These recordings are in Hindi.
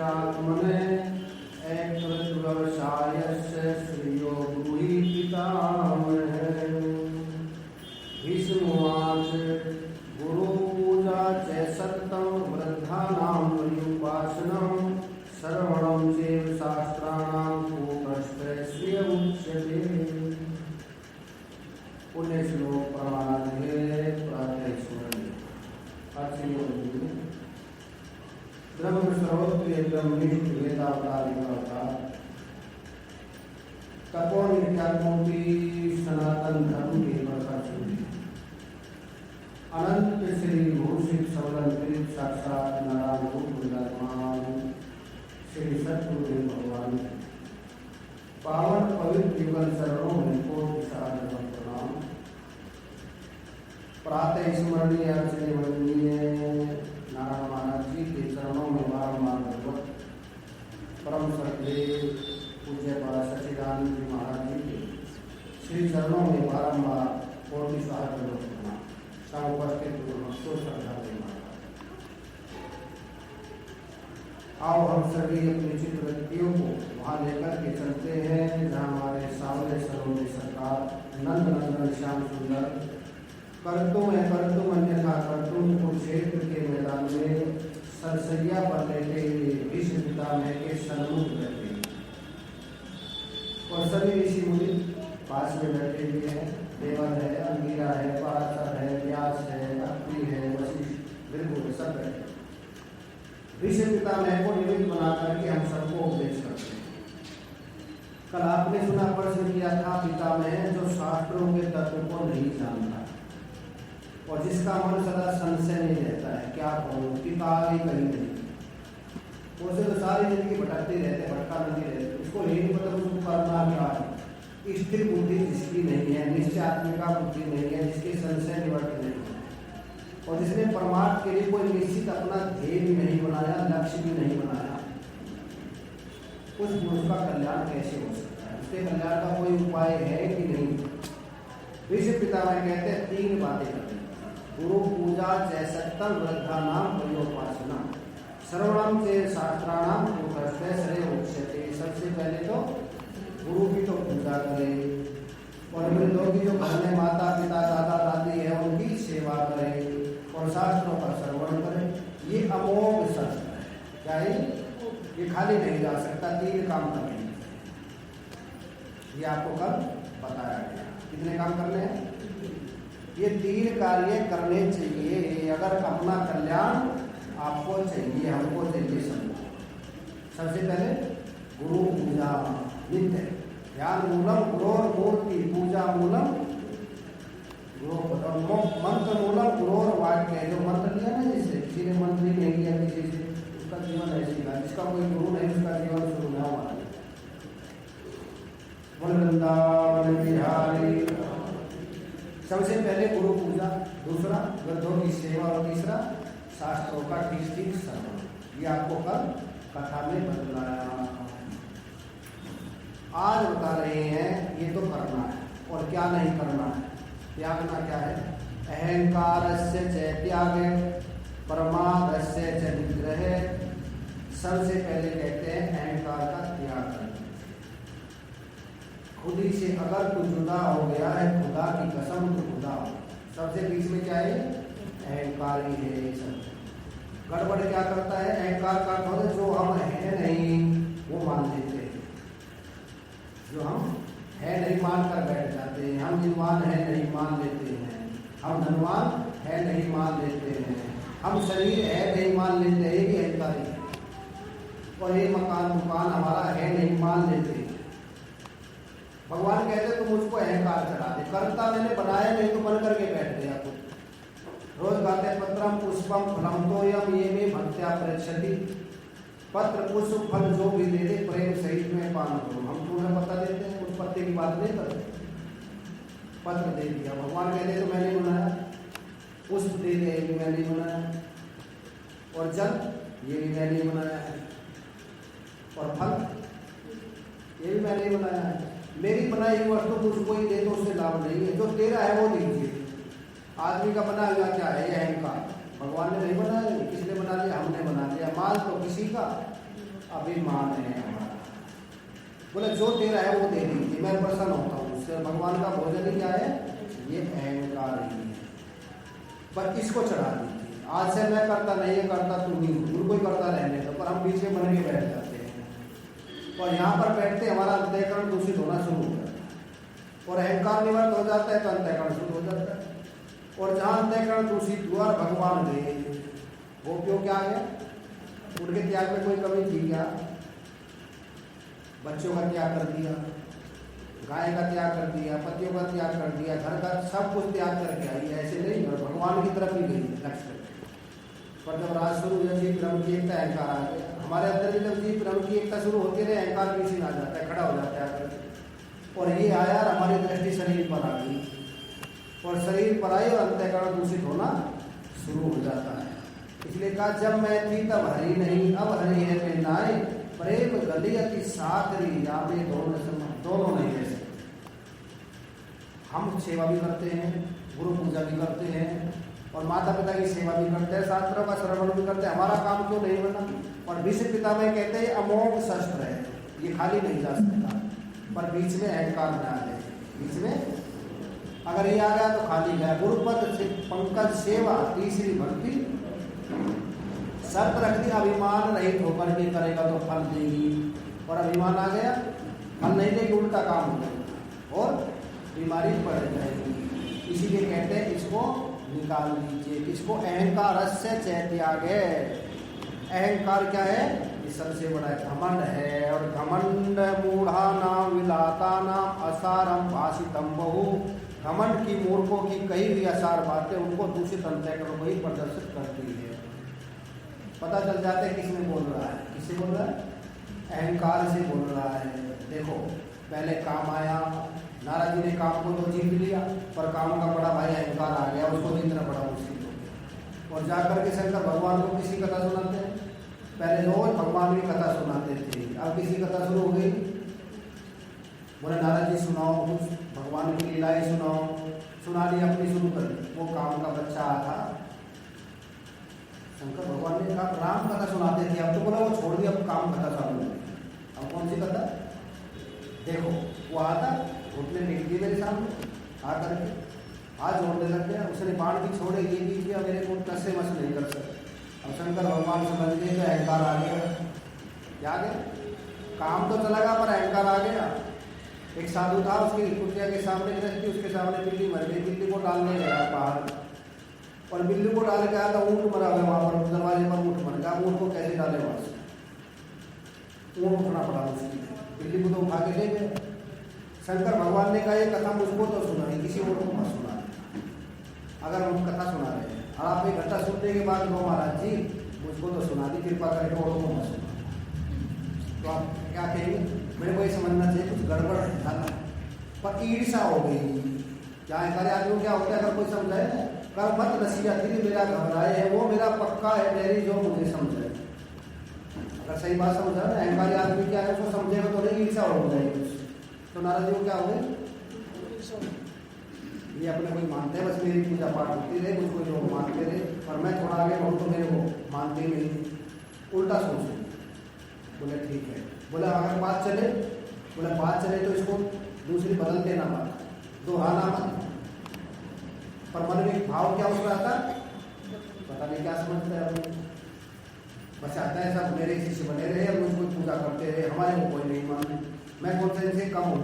आत्मने व्यवसायस्य श्रियो ब्रूहि पितामहः। भीष्मोवाच गुरु पूजा च सत्तं वृद्धानां पर्युपासनं श्रवणं चैव शास्त्राणां कूटस्थस्य उच्यते। पुण्य श्लोक प्रमाणान्वये प्रातः स्मरणीय। ब्रह्म सर्वोत्तम ब्रह्मनिष्ठ वेदावतारिका तपोन नित्यात्मोपि सनातन धर्म के प्रकाशुद्धि अनंत श्री भूषित सबलंकृत साक्षात नारायण रूप विराजमान श्री सतगुरुदेव भगवान पावन पवित्र युगल चरणों में कोटि सादर प्रणाम। प्रातः स्मरणीय अर्चनीय वंदनीय नारायण महाराज जी के चरणों में बारंबार दंडवत। परम श्रद्धेय पूज्य सच्चिदानंद जी महाराज जी के श्री चरणों में बारंबार कोटि सादर प्रणाम। उपस्थित श्रद्धा। आओ हम सभी अपने चित्त व्यक्तियों को वहाँ लेकर के चलते हैं जहाँ हमारे सामने सरोने सरकार नंद नंदन श्याम सुंदर करतुम है करतुम अन्यथा करतुम कुरुक्षेत्र के मैदान में सरसैया पर लेटे हुए भीष्म पितामह के सन्मुख बैठे और सभी ऋषि मुनि पास में बैठे हुए हैं। देवन है, अंगिरा है, पराशर है, व्यास है, अत्रि है, वशिष्ठ बिल्कुल सब बैठे। भीष्म पितामह को निमित्त बना करके हम सबको उपदेश करते हैं। कल आपने सुना प्रश्न किया था पितामह जो शास्त्रों के तत्व को नहीं जानता और जिसका मन सदा संशय नहीं रहता है, क्या कहूँ पिता आगे कहीं नहीं, उसे तो सारी जिंदगी भटकते रहते, भटका नहीं रहते, उसको यही नहीं पता उसको करना क्या है। स्थिर बुद्धि जिसकी नहीं है, निश्चयात्मिका बुद्धि नहीं है, जिसके संशय निवृत्त नहीं है और जिसने परमार्थ के लिए कोई निश्चित अपना ध्येय भी नहीं बनाया, लक्ष्य भी नहीं बनाया, उस पुरुष का कल्याण कैसे हो सकता है? उसके कल्याण का कोई उपाय है कि नहीं? भीष्म पितामह कहते हैं तीन बातें करते हैं। गुरु पूजा जय सत्तम वृद्धानाम पर्युपासना श्रवणम चैव शास्त्राणाम कूटस्थस्य श्रेयो उच्यते। सबसे पहले तो गुरु की तो पूजा करें और वृद्धों की जो घर में माता पिता दादा दादी है उनकी सेवा करें और शास्त्रों का श्रवण करें। ये अमोघ शस्त्र है। क्या है ये? खाली नहीं जा सकता, तीन काम करने हैं। ये आपको कल बताया गया। कितने काम करने हैं? ये तीन कार्य करने चाहिए अगर अपना कल्याण आपको चाहिए, हमको चाहिए सबको। सबसे पहले गुरु पूजा नित्य ध्यान मूलम गुरोर मूर्ति पूजा मूलम गुरु मंत्र मूलम गुरोर वाक्य। जो मंत्र लिया ना, जिससे किसी ने मंत्र नहीं लिया किसी से, उसका जीवन ऐसे ही। जिसका कोई गुरु नहीं उसका जीवन शुरू न हुआ। वृंदावन बिहारी। सबसे पहले गुरु पूजा, दूसरा वृद्धों की सेवा और तीसरा शास्त्रों का ठीक ठीक श्रवण। ये आपको कल कथा में बतलाया। आज बता रहे हैं ये तो करना है और क्या नहीं करना है। त्यागना क्या है? अहंकारस्य च त्याग प्रमादस्य च निग्रह। सबसे पहले कहते हैं अहंकार का त्याग करना। खुद ही से अगर तू जुदा हो गया है, खुदा की कसम तो खुदा हो। सबसे बीच में क्या है? अहंकार ही है। सब गड़बड़ क्या करता है? अहंकार का अर्थ जो हम है नहीं वो मान लेते हैं। जो हम है नहीं मान कर बैठ जाते हैं। हम विद्वान है नहीं मान लेते हैं, हम धनवान है नहीं मान लेते हैं, हम शरीर है नहीं मान लेते हैं। ये अहंकार है। और ये मकान दुकान हमारा है नहीं मान लेते। भगवान कहते तुम मुझको अहंकार चढ़ा दे। कर्ता मैंने बनाया नहीं तो बन करके बैठ गया। रोज गाते पत्रम पुष्पम फलम तोयम ये में भक्त्या परीक्षति। पत्र पुष्प फल जो भी दे दे प्रेम सहित में पान करो। हम तुम्हें पता देते हैं, उस पत्ते की बात नहीं करते। पत्र दे दिया, भगवान कहते तो मैंने बनाया। पुष्प दे दिया, ये भी मैंने बनाया। और जल ये भी मैंने बनाया है। और फल ये भी मैंने बनाया है। मेरी बनाई हुई वस्तु मुझको ही दे तो उससे लाभ नहीं है। जो तेरा है वो दीजिए। आदमी का बना हुआ क्या है? ये अहंकार। भगवान ने नहीं बनाया, किसने बना लिया? हमने बना लिया। जाए। माल तो किसी का, अभिमान है हमारा। बोले जो तेरा है वो दे दीजिए, मैं प्रसन्न होता हूँ उससे। भगवान का भोजन ही क्या है? ये अहंकार ही है। पर इसको चढ़ा दीजिए। आज से मैं करता नहीं, ये करता तू नहीं, उनको ही करता रहने दो। पर हम बीच में बन के बैठ जाते हैं और यहाँ पर बैठते हमारा अंतःकरण दूषित होना शुरू हो जाता है और अहंकार निवृत्त हो जाता है तो अंतःकरण शुद्ध हो जाता है। और जहाँ अंतःकरण दूषित हुआ और भगवान गए, वो क्यों क्या गया? उनके त्याग में कोई कमी थी क्या? बच्चों का त्याग कर दिया, गाय का त्याग कर दिया, पतियों का त्याग कर दिया, घर का सब कुछ त्याग करके आई। ऐसे नहीं, और भगवान की तरफ ही गई लक्ष्य। पर जब राज शुरू हुआ, जीव ब्रह्म की एकता, अहंकार आ गया हमारे अंदर भी। जब जीव ब्रह्म की एकता शुरू होती है, अहंकार पीछे आ जाता है, खड़ा हो जाता है आकर। और ये आया और हमारी दृष्टि शरीर पर आ गई और शरीर पर आई और अंतःकरण दूषित होना शुरू हो जाता है। इसलिए कहा जब मैं थी तब हरि नहीं, अब हरि है मैं नाय, प्रेम गली अति साकरी, यावे दोनों नहीं रह सकते। हम सेवा भी करते हैं, गुरु पूजा भी करते हैं और माता पिता की सेवा भी करते हैं, शास्त्रों का श्रवण भी करते हैं। हमारा काम क्यों नहीं बना? और भीष्म पितामह में कहते हैं अमोघ शस्त्र है, ये खाली नहीं जा सकता। पर बीच में अहंकार में आ गए, बीच में अगर ये आ गया तो खाली गया। गुरुपद से पंकज सेवा, तीसरी भक्ति, शर्त रख दी अभिमान रहित होकर के करेगा तो फल देगी। और अभिमान आ गया, फल नहीं देगी, उल्टा काम हो जाएगा और बीमारी बढ़ जाएगी। इसीलिए कहते हैं इसको निकाल दीजिए। इसको अहंकार से त्यागे। अहंकार क्या है? ये सबसे बड़ा घमंड है। और घमंड मूढ़ा नाम विलाता नाम असारम भाषितम बहु। घमंड की मूर्खों की कही हुई असार बातें उनको दूषित अंतःकरण को ही प्रदर्शित करती है। पता चल जाता है किसने बोल रहा है, किससे बोल रहा है? अहंकार से बोल रहा है। देखो पहले काम आया, नारद जी ने काम को तो जीत लिया, पर काम का बड़ा भाई अहंकार आ गया, उसको जीतना बड़ा मुश्किल हो गया। और जाकर के शंकर भगवान को किसी कथा सुनाते हैं। पहले रोज भगवान की कथा सुनाते थे, अब किसी कथा शुरू हो गई, बोले नारद जी सुनाओ कुछ, भगवान की लीलाएं सुनाओ। सुना दी, अपनी शुरू कर दी। वो काम का बच्चा आता, शंकर भगवान ने कहा राम कथा सुनाते थे, अब तो बोला वो छोड़ दिया, अब काम कथा चालू है। अब कौन सी कथा? देखो वो आता, घुटने टेक दिए मेरे सामने, आकर के हाथ जोड़ने लग गया। उसने बाण भी छोड़े, ये भी किया, मेरे को टस से मस नहीं कर सकते। अब शंकर भगवान समझ गए तो अहंकार आ गया। क्या गया? काम तो चला गया पर अहंकार आ गया। एक साधु था, उसकी कुटिया के सामने रहती, उसके सामने बिल्ली मर गई। बिल्ली को डालने गया बाहर और बिल्ली को डाल के आया था, ऊँट मरा हुआ वहाँ पर, दरवाजे पर ऊँट मर गया। ऊँट को कैसे डाले वहाँ से? ऊँट उठना पड़ा उसकी, बिल्ली को तो उठा के ले गए। शंकर भगवान ने कहा ये कथा मुझको तो सुनाई, किसी और को मत सुना। अगर हम कथा सुना रहे हैं और आप एक घंटा सुनने के बाद कहो महाराज जी मुझको तो सुना दी, कृपा करके और को मत सुना, तो आप क्या कहेंगे? मेरे को ये समझना चाहिए कुछ गड़बड़ है ज़्यादा। पर ईर्षा हो गई। क्या सारे आदमी क्या होता है? अगर कोई समझाए ना, कर मत नसीहत तेरी, मेरा घबराए है वो, मेरा पक्का है मेरी, जो मुझे समझाए। अगर सही बात समझा ना, अहंकारी आदमी क्या है, उसको समझेगा तो नहीं, ईर्षा हो जाएगी। तो नारद जी को क्या हो गए? ये अपने कोई मानते हैं, बस मेरी पूजा पाठ होती रहे, मुझको लोग मानते रहे, और मैं थोड़ा आगे बढ़ूँ तो मेरे को मानते नहीं। उल्टा सोच। बोले ठीक है। बोला अगर बात चले, बोला बात चले तो इसको दूसरी बदल देना मत, दोहराना मत। पर मन में भाव क्या उसका आता, पता नहीं क्या समझता है अपने, बस आता है सब मेरे शिष्य बने रहे और मुझको पूजा करते रहे, हमारे को कोई नहीं माने, मैं कौन से इनसे कम हूँ।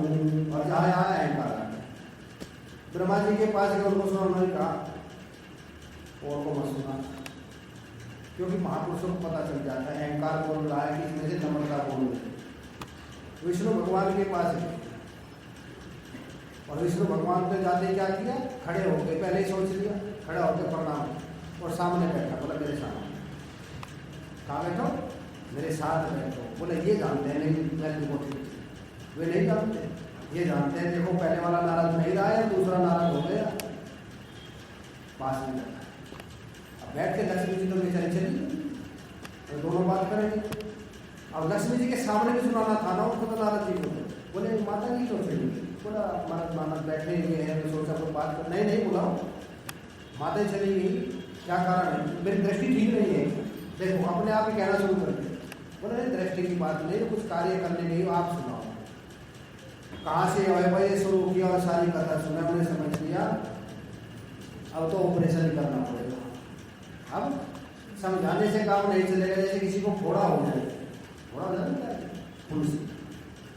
और जहाँ यहाँ अहंकार आ गया। ब्रह्मा जी के पास गए, उनको सुना, उन्होंने कहा और को मत सुना, क्योंकि महापुरुषों को पता चल जाता है अहंकार बोल रहा है कि इसमें से नम्रता बोल रही है। विष्णु भगवान के पास गए और विष्णु भगवान पे जाते क्या किया, खड़े हो गए, पहले ही सोच लिया, खड़ा होकर प्रणाम, और सामने बैठा, बोला मेरे सामने। कहाँ बैठो? मेरे साथ बैठो। बोले ये जानते हैं, लेकिन मैं तुमको ठीक, वे नहीं जानते, ये जानते हैं देखो पहले वाला नाराज नहीं रहा है, दूसरा नाराज हो गया, पास में बैठा। अब बैठ के लक्ष्मी जी तो बेचारी चली, तो दोनों बात करेंगे। अब लक्ष्मी जी के सामने भी सुनाना था ना उनको, तो नारद जी को बोले माता जी क्यों चली? बोला मानद मानद बैठे हुए हैं, मैं सोचा कोई बात कर, नहीं बुलाओ, माता चली गई, क्या कारण है? मेरी दृष्टि ठीक नहीं है, देखो अपने आप ही कहना शुरू कर दिया, बोले दृष्टि की बात नहीं, कुछ कार्य करने गई आप सुनाओ। कहाँ से भाई ये शुरू किया और सारी कथा सुना, हमने समझ लिया, अब तो ऑपरेशन करना पड़ेगा। अब समझाने से काम नहीं चलेगा, जैसे किसी को फोड़ा हो जाए, फोड़ा हो जाए फुंसी,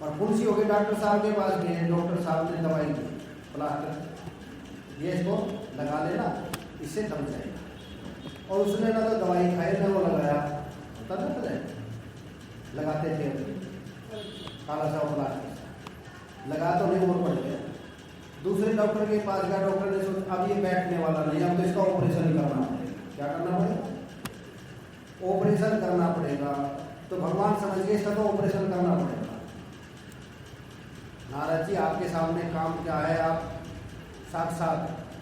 और फुंसी हो गई, डॉक्टर साहब के पास गए, डॉक्टर साहब ने दवाई दी प्लास्टर, ये इसको लगा लेना, इससे थम जाएगा। और उसने ना तो दवाई खाई ना वो लगाया, होता ना पता है लगाते थे काला सा प्लास्टर लगा तो नहीं, और पड़ गया। दूसरे डॉक्टर के पास गया, डॉक्टर ने सोचा अब ये बैठने वाला नहीं, अब तो इसका ऑपरेशन करना पड़ेगा। क्या करना पड़ेगा? ऑपरेशन करना पड़ेगा। तो भगवान समझ गए इसका तो ऑपरेशन करना पड़ेगा। नारद जी आपके सामने काम क्या है, आप साक्षात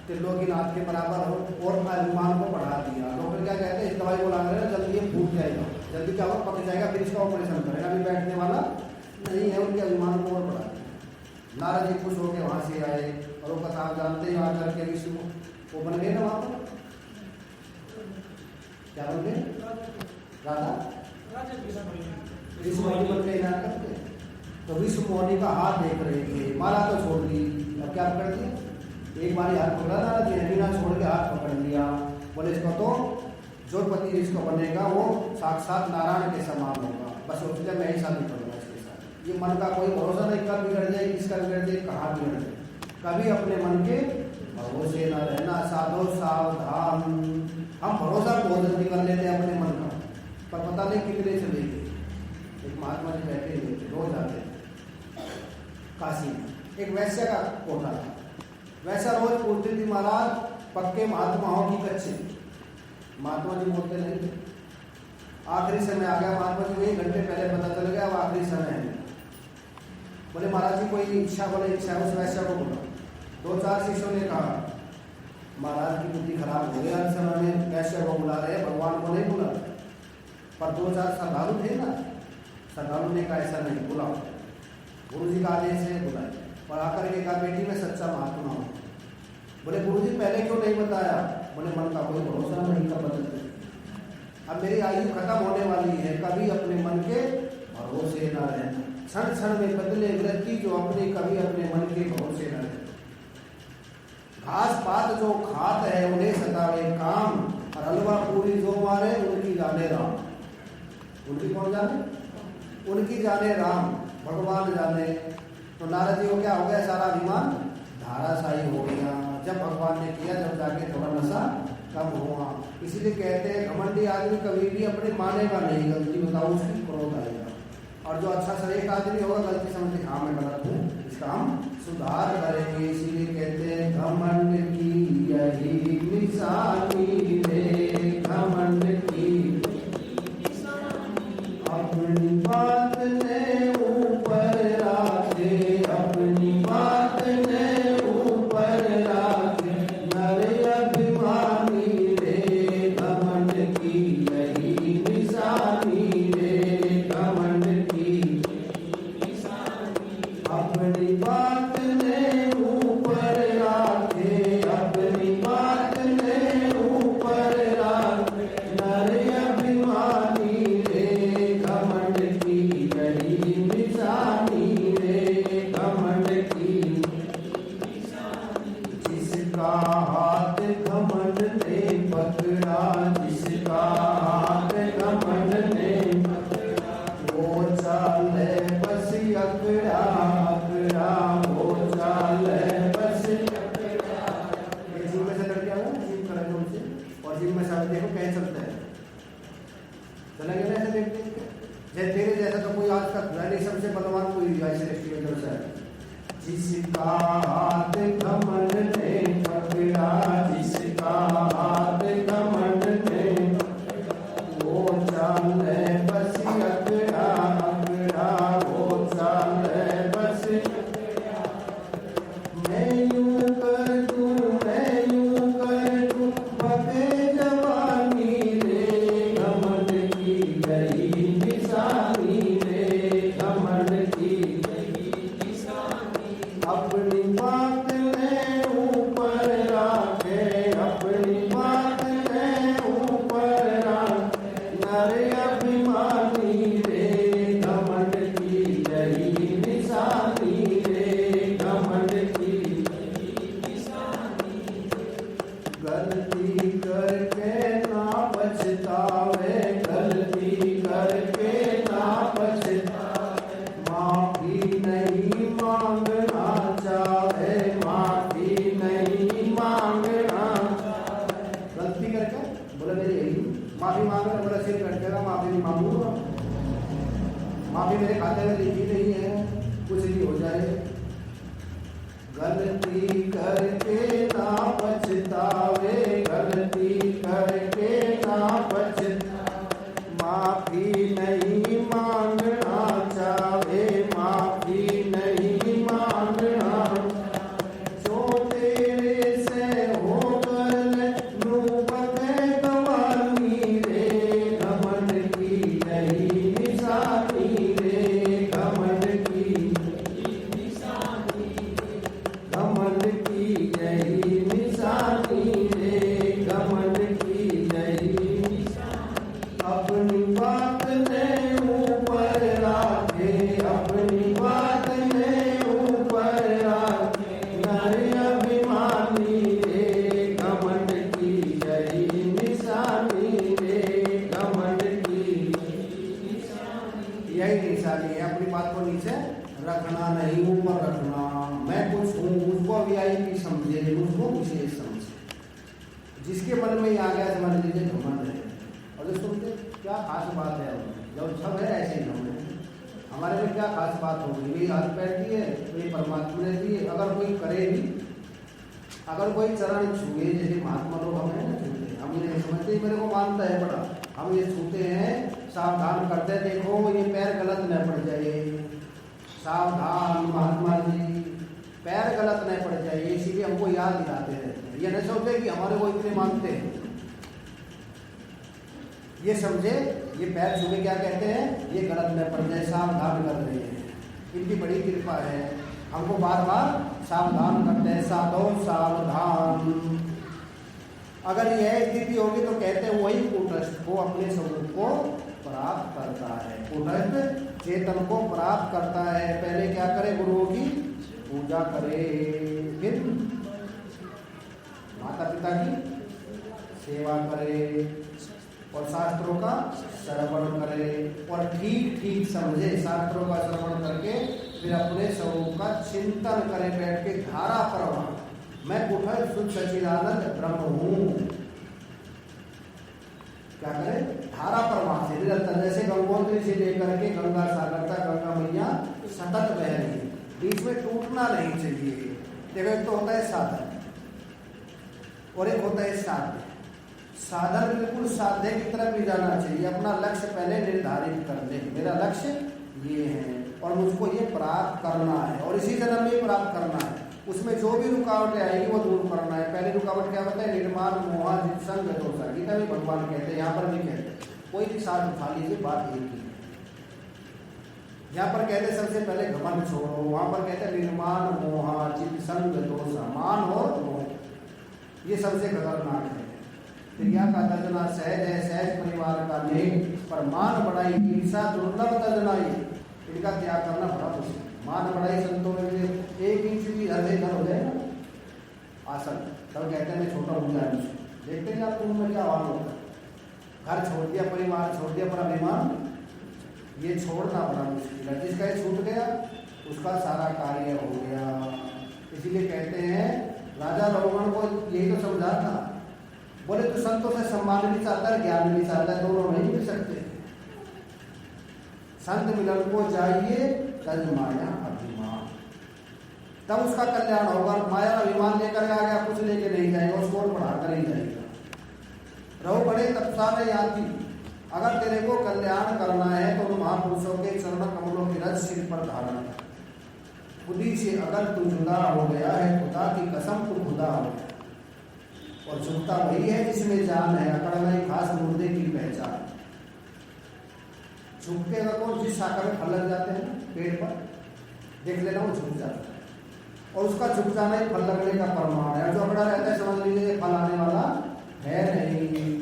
त्रिलोकीनाथ के बराबर हो और अभिमान को बढ़ा दिया। डॉक्टर क्या कहते हैं, इस दवाई को ला रहे हैं, जल्दी ये फूट जाएगा, जल्दी क्या होगा, पक जाएगा, फिर इसका ऑपरेशन करेगा, अभी बैठने वाला नहीं है, उनके अभिमान को और बढ़ा दिया। नारद जी खुश होकर वहां से आए, और वो कथा आप जानते हैं, वहां करके विष्णु वो बन गए ना, वहां पर क्या बन गए, राधा विष्णु मोहनी बन गए ना करते। तो विष्णु मोहनी का हाथ देख रहे थे, माला तो छोड़ दी, अब क्या कर दिया, एक बार हाथ पकड़ा नारद जी ने, बिना छोड़ के हाथ पकड़ लिया, बोले इसको तो जो पति इसको बनेगा वो साक्षात नारायण के समान होगा, बस उसके मैं ही शादी करूंगा इसके साथ। ये मन का कोई भरोसा नहीं, कब बिगड़ जाए, किसका बिगड़ जाए, कहाँ बिगड़ जाए। कभी अपने मन के भरोसे न रहना, साधो सावधान। हम भरोसा बहुत जल्दी कर लेते हैं अपने मन का, पर पता नहीं कितने चले गए। एक महात्मा जी बैठे हुए थे, रोज आते काशी में, एक वैश्य का कोठा था, वैसा रोज पूछते थी महाराज पक्के महात्माओं की कच्चे। महात्मा जी बोलते नहीं थे। आखिरी समय आ गया, महात्मा जी को 1 घंटे पहले पता चल गया अब आखिरी समय है। बोले महाराज जी कोई इच्छा, बोले इच्छा है, उस वैश्य को बोला। 2-4 शिष्यों ने कहा महाराज की बुद्धि खराब हो गया, इस समय में वैश्य को बुला रहे, भगवान को नहीं बुला। पर 2-4 श्रद्धालु थे ना, श्रद्धालु ने कहा ऐसा नहीं, बुलाओ, गुरु जी का आदेश है, बुलाए। और आकर के कहा बेटी मैं सच्चा महात्मा हूँ। बोले गुरु जी पहले क्यों नहीं बताया? बोले मन का कोई भरोसा नहीं, कब बदलते, अब मेरी आयु खत्म होने वाली है, कभी अपने मन के भरोसे न रहना। क्षण क्षण में बदले वृत्ति जो अपने, कभी अपने मन के भरोसे न रहना। घास पात जो खात है उन्हें सतावे काम, और हलवा पूरी जो मारे उनकी जाने राम। उनकी कौन जाने? उनकी जाने राम, भगवान जाने। तो नारद जी को क्या हो गया, सारा अभिमान धाराशाही हो गया। जब भगवान ने किया, जब जाके थोड़ा नशा कम हुआ। इसीलिए कहते हैं घमंडी आदमी कभी भी अपने मानेगा नहीं, गलती बताओ उसकी क्रोध आएगा। और जो अच्छा सरेक आदमी होगा, गलती समझते हाँ मैं गलत हूँ, इसका हम सुधार करेंगे। इसीलिए कहते हैं घमंड की यही निशानी रे, घमंड की अपनी बात ने ऊपर राखे, अपनी बात ने ऊपर राखे, नर अभिमानी रे, घमंड की यही निशानी रे, घमंड की अपनी बात ने ऊपर राखे, अपनी बात ने ऊपर राखे, नर अभिमानी रे, घमंड की यही निशानी रे, घमंड की। जिसका हाथ घमंड ने पकड़ा, जिसका हाथ घमंड ने पकड़ा, वो चाले बस अकड़ा अकड़ा, वो चाले बस अकड़ा। ये जिम में से लड़ गया ना, जिम करेंगे उनसे, और जिम में सब देखो कैसे चलता है, चलेंगे ना ऐसे देखते जैसे तेरे जैसा तो कोई आज तक नहीं, सबसे बलवान कोई ऐसे रेस्टोरेंट से है। जिसका हाथ घमंड ने पकड़ा, जिसका हाथ घमंड ने पकड़ा, वो चाले बस अकड़ा अकड़ा, वो चाले बस अकड़ा। मैं यूं कर दूं, मैं यूं कर दूं, बके जवानी रे, घमंड की यही निशानी रे, घमंड की यही निशानी। अपनी बात ने ऊपर राखे, माफी मेरे खाते में लिखी नहीं है, कुछ भी हो जाए। गलती करके ना पछतावे, गलती करके ना पछतावे, माफी नहीं मांगना चाहे, माफी नहीं मांगना, जो तेरे से होकर नूबत गवानी रे, घमंड की नहीं निशानी रे, घमंड की घमंड की यही निशानी रे, घमंड की यही निशानी। अपनी बात ने ऊपर रखे, अपनी बात ने ऊपर रखे, नर अभिमानी रे, घमंड की यही निशानी रे, घमंड की यही निशानी है। अपनी बात को नीचे रखना नहीं, ऊपर रखना। मैं कुछ हूँ, मुझको वीआईपी समझे, मुझको विशेष समझे। जिसके मन में ये आ गया समझ लीजिए घमंड है। और जो सुनते क्या खास बात है, जब सब है ऐसे ही हम हैं। हमारे में क्या खास बात होगी, मेरी हाथ पैर दी है तो ये परमात्मा ने दी है। अगर कोई करे भी, अगर कोई चरण छुए, जैसे महात्मा लोग हम हैं ना छूते, हम ये समझते मेरे को मानता है बड़ा, हम ये छूते हैं, सावधान करते हैं, देखो ये पैर गलत न पड़ जाए, सावधान महात्मा जी, पैर गलत नहीं पड़ जाए, इसीलिए हमको याद दिलाते रहते हैं। ये नहीं सोचते कि हमारे को इतने मानते हैं, ये समझे ये पैर छू के क्या कहते हैं, ये गलत नहीं पड़ जाए, सावधान कर रहे हैं। इनकी बड़ी कृपा है, हमको बार बार सावधान करते हैं, साधो सावधान। अगर यह स्थिति होगी तो कहते हैं वही कूटस्थ को अपने स्वरूप को प्राप्त करता है, कूटस्थ चेतन को प्राप्त करता है। पहले क्या करे, गुरुओं की पूजा करे, फिर माता पिता की सेवा करे, और शास्त्रों का श्रवण करे, और ठीक ठीक समझे, शास्त्रों का श्रवण करके फिर अपने स्वरूप का चिंतन करे, बैठ के धारा प्रवाह, मैं कुठल शुद्ध सच्चिदानंद ब्रह्म हूँ। क्या करे, धारा प्रवाह से निरंतर, जैसे गंगोत्री से लेकर के गंगा सागर तक गंगा मैया सतत बह रही है, बीच में टूटना नहीं चाहिए। देखो एक तो होता है साधन और एक होता है साध्य। साधन बिल्कुल साध्य की तरफ भी जाना चाहिए, अपना लक्ष्य पहले निर्धारित कर ले, मेरा लक्ष्य ये है और मुझको ये प्राप्त करना है और इसी जन्म में प्राप्त करना है। उसमें जो भी रुकावटें आएगी वो दूर करना है। पहली रुकावट क्या होता है, निर्माण मोहा संग दोषा। गीता में भगवान कहते हैं, यहाँ पर भी कहते हैं, कोई भी साथ उठा लीजिए, बात एक ही है। यहाँ पर कहते सबसे पहले घमंड छोड़ो, वहां पर कहते हैं निर्माण मोहा चित्त संग दोषा, मान और मोह, ये सबसे खतरनाक है। क्रिया का तजना सहज है, सहज परिवार का नेम, पर मान बढ़ाई ईर्षा दुर्लभ तजनाई, इनका त्याग करना बड़ा मुश्किल। मान बढ़ाई संतों में 1 इंच भी घर हो जाए ना आसन, तब कहते हैं मैं छोटा हो जाए। देखते हैं आपको उम्र क्या हाल होता है, घर छोड़ दिया, परिवार छोड़ दिया, पर अभिमान ये छोड़ना बड़ा मुश्किल है। जिसका ये छूट गया उसका सारा कार्य हो गया। इसीलिए कहते हैं राजा रघुगण को यही तो समझा था, बोले तो संतों से सम्मान भी चाहता है, ज्ञान भी चाहता है, दोनों नहीं मिल सकते। संत मिलन को चाहिए तज माया अभिमान, तब उसका कल्याण होगा। माया अभिमान लेकर आ गया, कुछ लेके नहीं जाएगा, उसको और बढ़ाकर ही जाएगा। रहो बड़े तपसा में आती, अगर तेरे को कल्याण करना है तो महापुरुषों के चरण कमलों की रज सिर पर धारण कर। खुदी से अगर तू जुदा हो गया है, खुदा की कसम तू खुदा हो गया। और झुकता वही है जिसमें जान है, अकड़ में खास मुर्दे की पहचान। झुकतेगा कौन, जिस शाखा में फल लग जाते हैं पेड़ पर, देख लेना वो झुक जाता है, और उसका झुक जाना ही फल लगने का प्रमाण है। जो अकड़ा रहता है समझ लीजिए फल आने वाला है नहीं,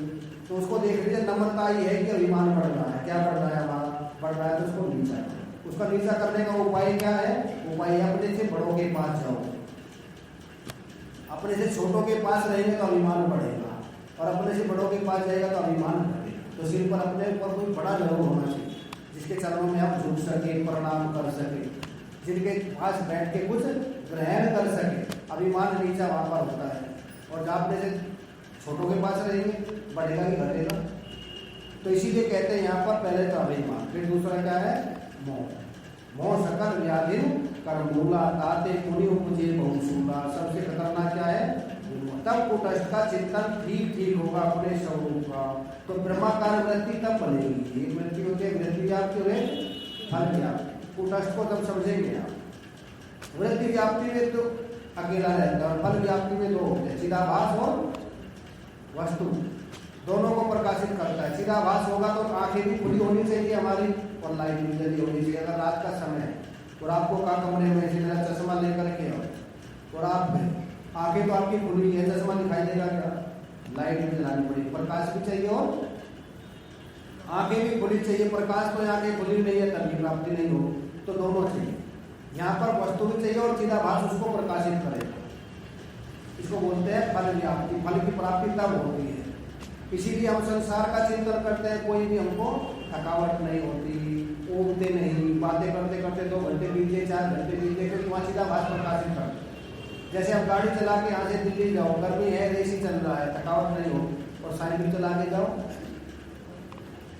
तो उसको देख लीजिए नम्रता ही है कि अभिमान बढ़ रहा है। क्या बढ़ रहा है, हमारा बढ़ रहा है, तो उसको नीचा करो। उसका नीचा करने का उपाय क्या है, उपाय अपने से बड़ों के पास जाओ। अपने से छोटों के पास रहेंगे तो अभिमान बढ़ेगा, और अपने से बड़ों के पास जाएगा तो अभिमान बढ़ेगा। तो सिर पर अपने ऊपर कोई बड़ा लोग होना चाहिए, जिसके चरणों में आप झुक सके, प्रणाम कर सके, जिनके पास बैठ के कुछ ग्रहण कर सके। अभिमान नीचा वहाँ पर होता है, और जहाँ अपने से छोटों के पास रहेंगे बढ़ेगा कि घटेगा। तो इसीलिए कहते हैं यहाँ पर पहले तो अभिमान, फिर दूसरा क्या है मोह सकल व्याधि कर्मूला ताते पुण्य उपजे बहुसूला। सबसे खतरनाक क्या है? तब कुटस्थ का चिंतन ठीक होगा अपने स्वरूप का, तो ब्रह्माकार वृत्ति तब बनेगी। एक वृत्ति होती है वृत्ति व्याप्ति और फल व्याप्ति। कुटस्थ को तब समझेंगे आप। वृत्ति व्याप्ति में तो अकेला रहता है और फल व्याप्ति में दो होते हैं, चिदाभास और वस्तु, दोनों को प्रकाशित करता है। चिदाभास होगा तो आंखें भी खुली होनी चाहिए हमारी और लाइट भी जली होनी चाहिए। अगर रात का समय है और आपको कमरे में मेरा चश्मा लेकर के और आप आंखें तो आपकी खुली है, चश्मा दिखाई देगा क्या? लाइट भी जलानी पड़ेगी, प्रकाश भी चाहिए और आंखें भी खुली चाहिए। प्रकाश तो आंखें खुली नहीं है तभी प्राप्ति नहीं हो, तो दोनों चाहिए। यहाँ पर वस्तु भी चाहिए और चिदाभास उसको प्रकाशित करेगा। इसको बोलते हैं फल व्याप्ति। फल की प्राप्ति तब होती है, इसीलिए हम संसार का चिंतन करते हैं। कोई भी हमको थकावट नहीं होती, ऊबते नहीं, बातें करते करते 2 घंटे बीत गए, 4 घंटे बीत गए, क्योंकि वहाँ चिदाभास प्रकाशित करते हैं। जैसे हम गाड़ी चला के यहाँ से दिल्ली जाओ, गर्मी है, एसी चल रहा है, थकावट नहीं हो, और साइकिल चला के जाओ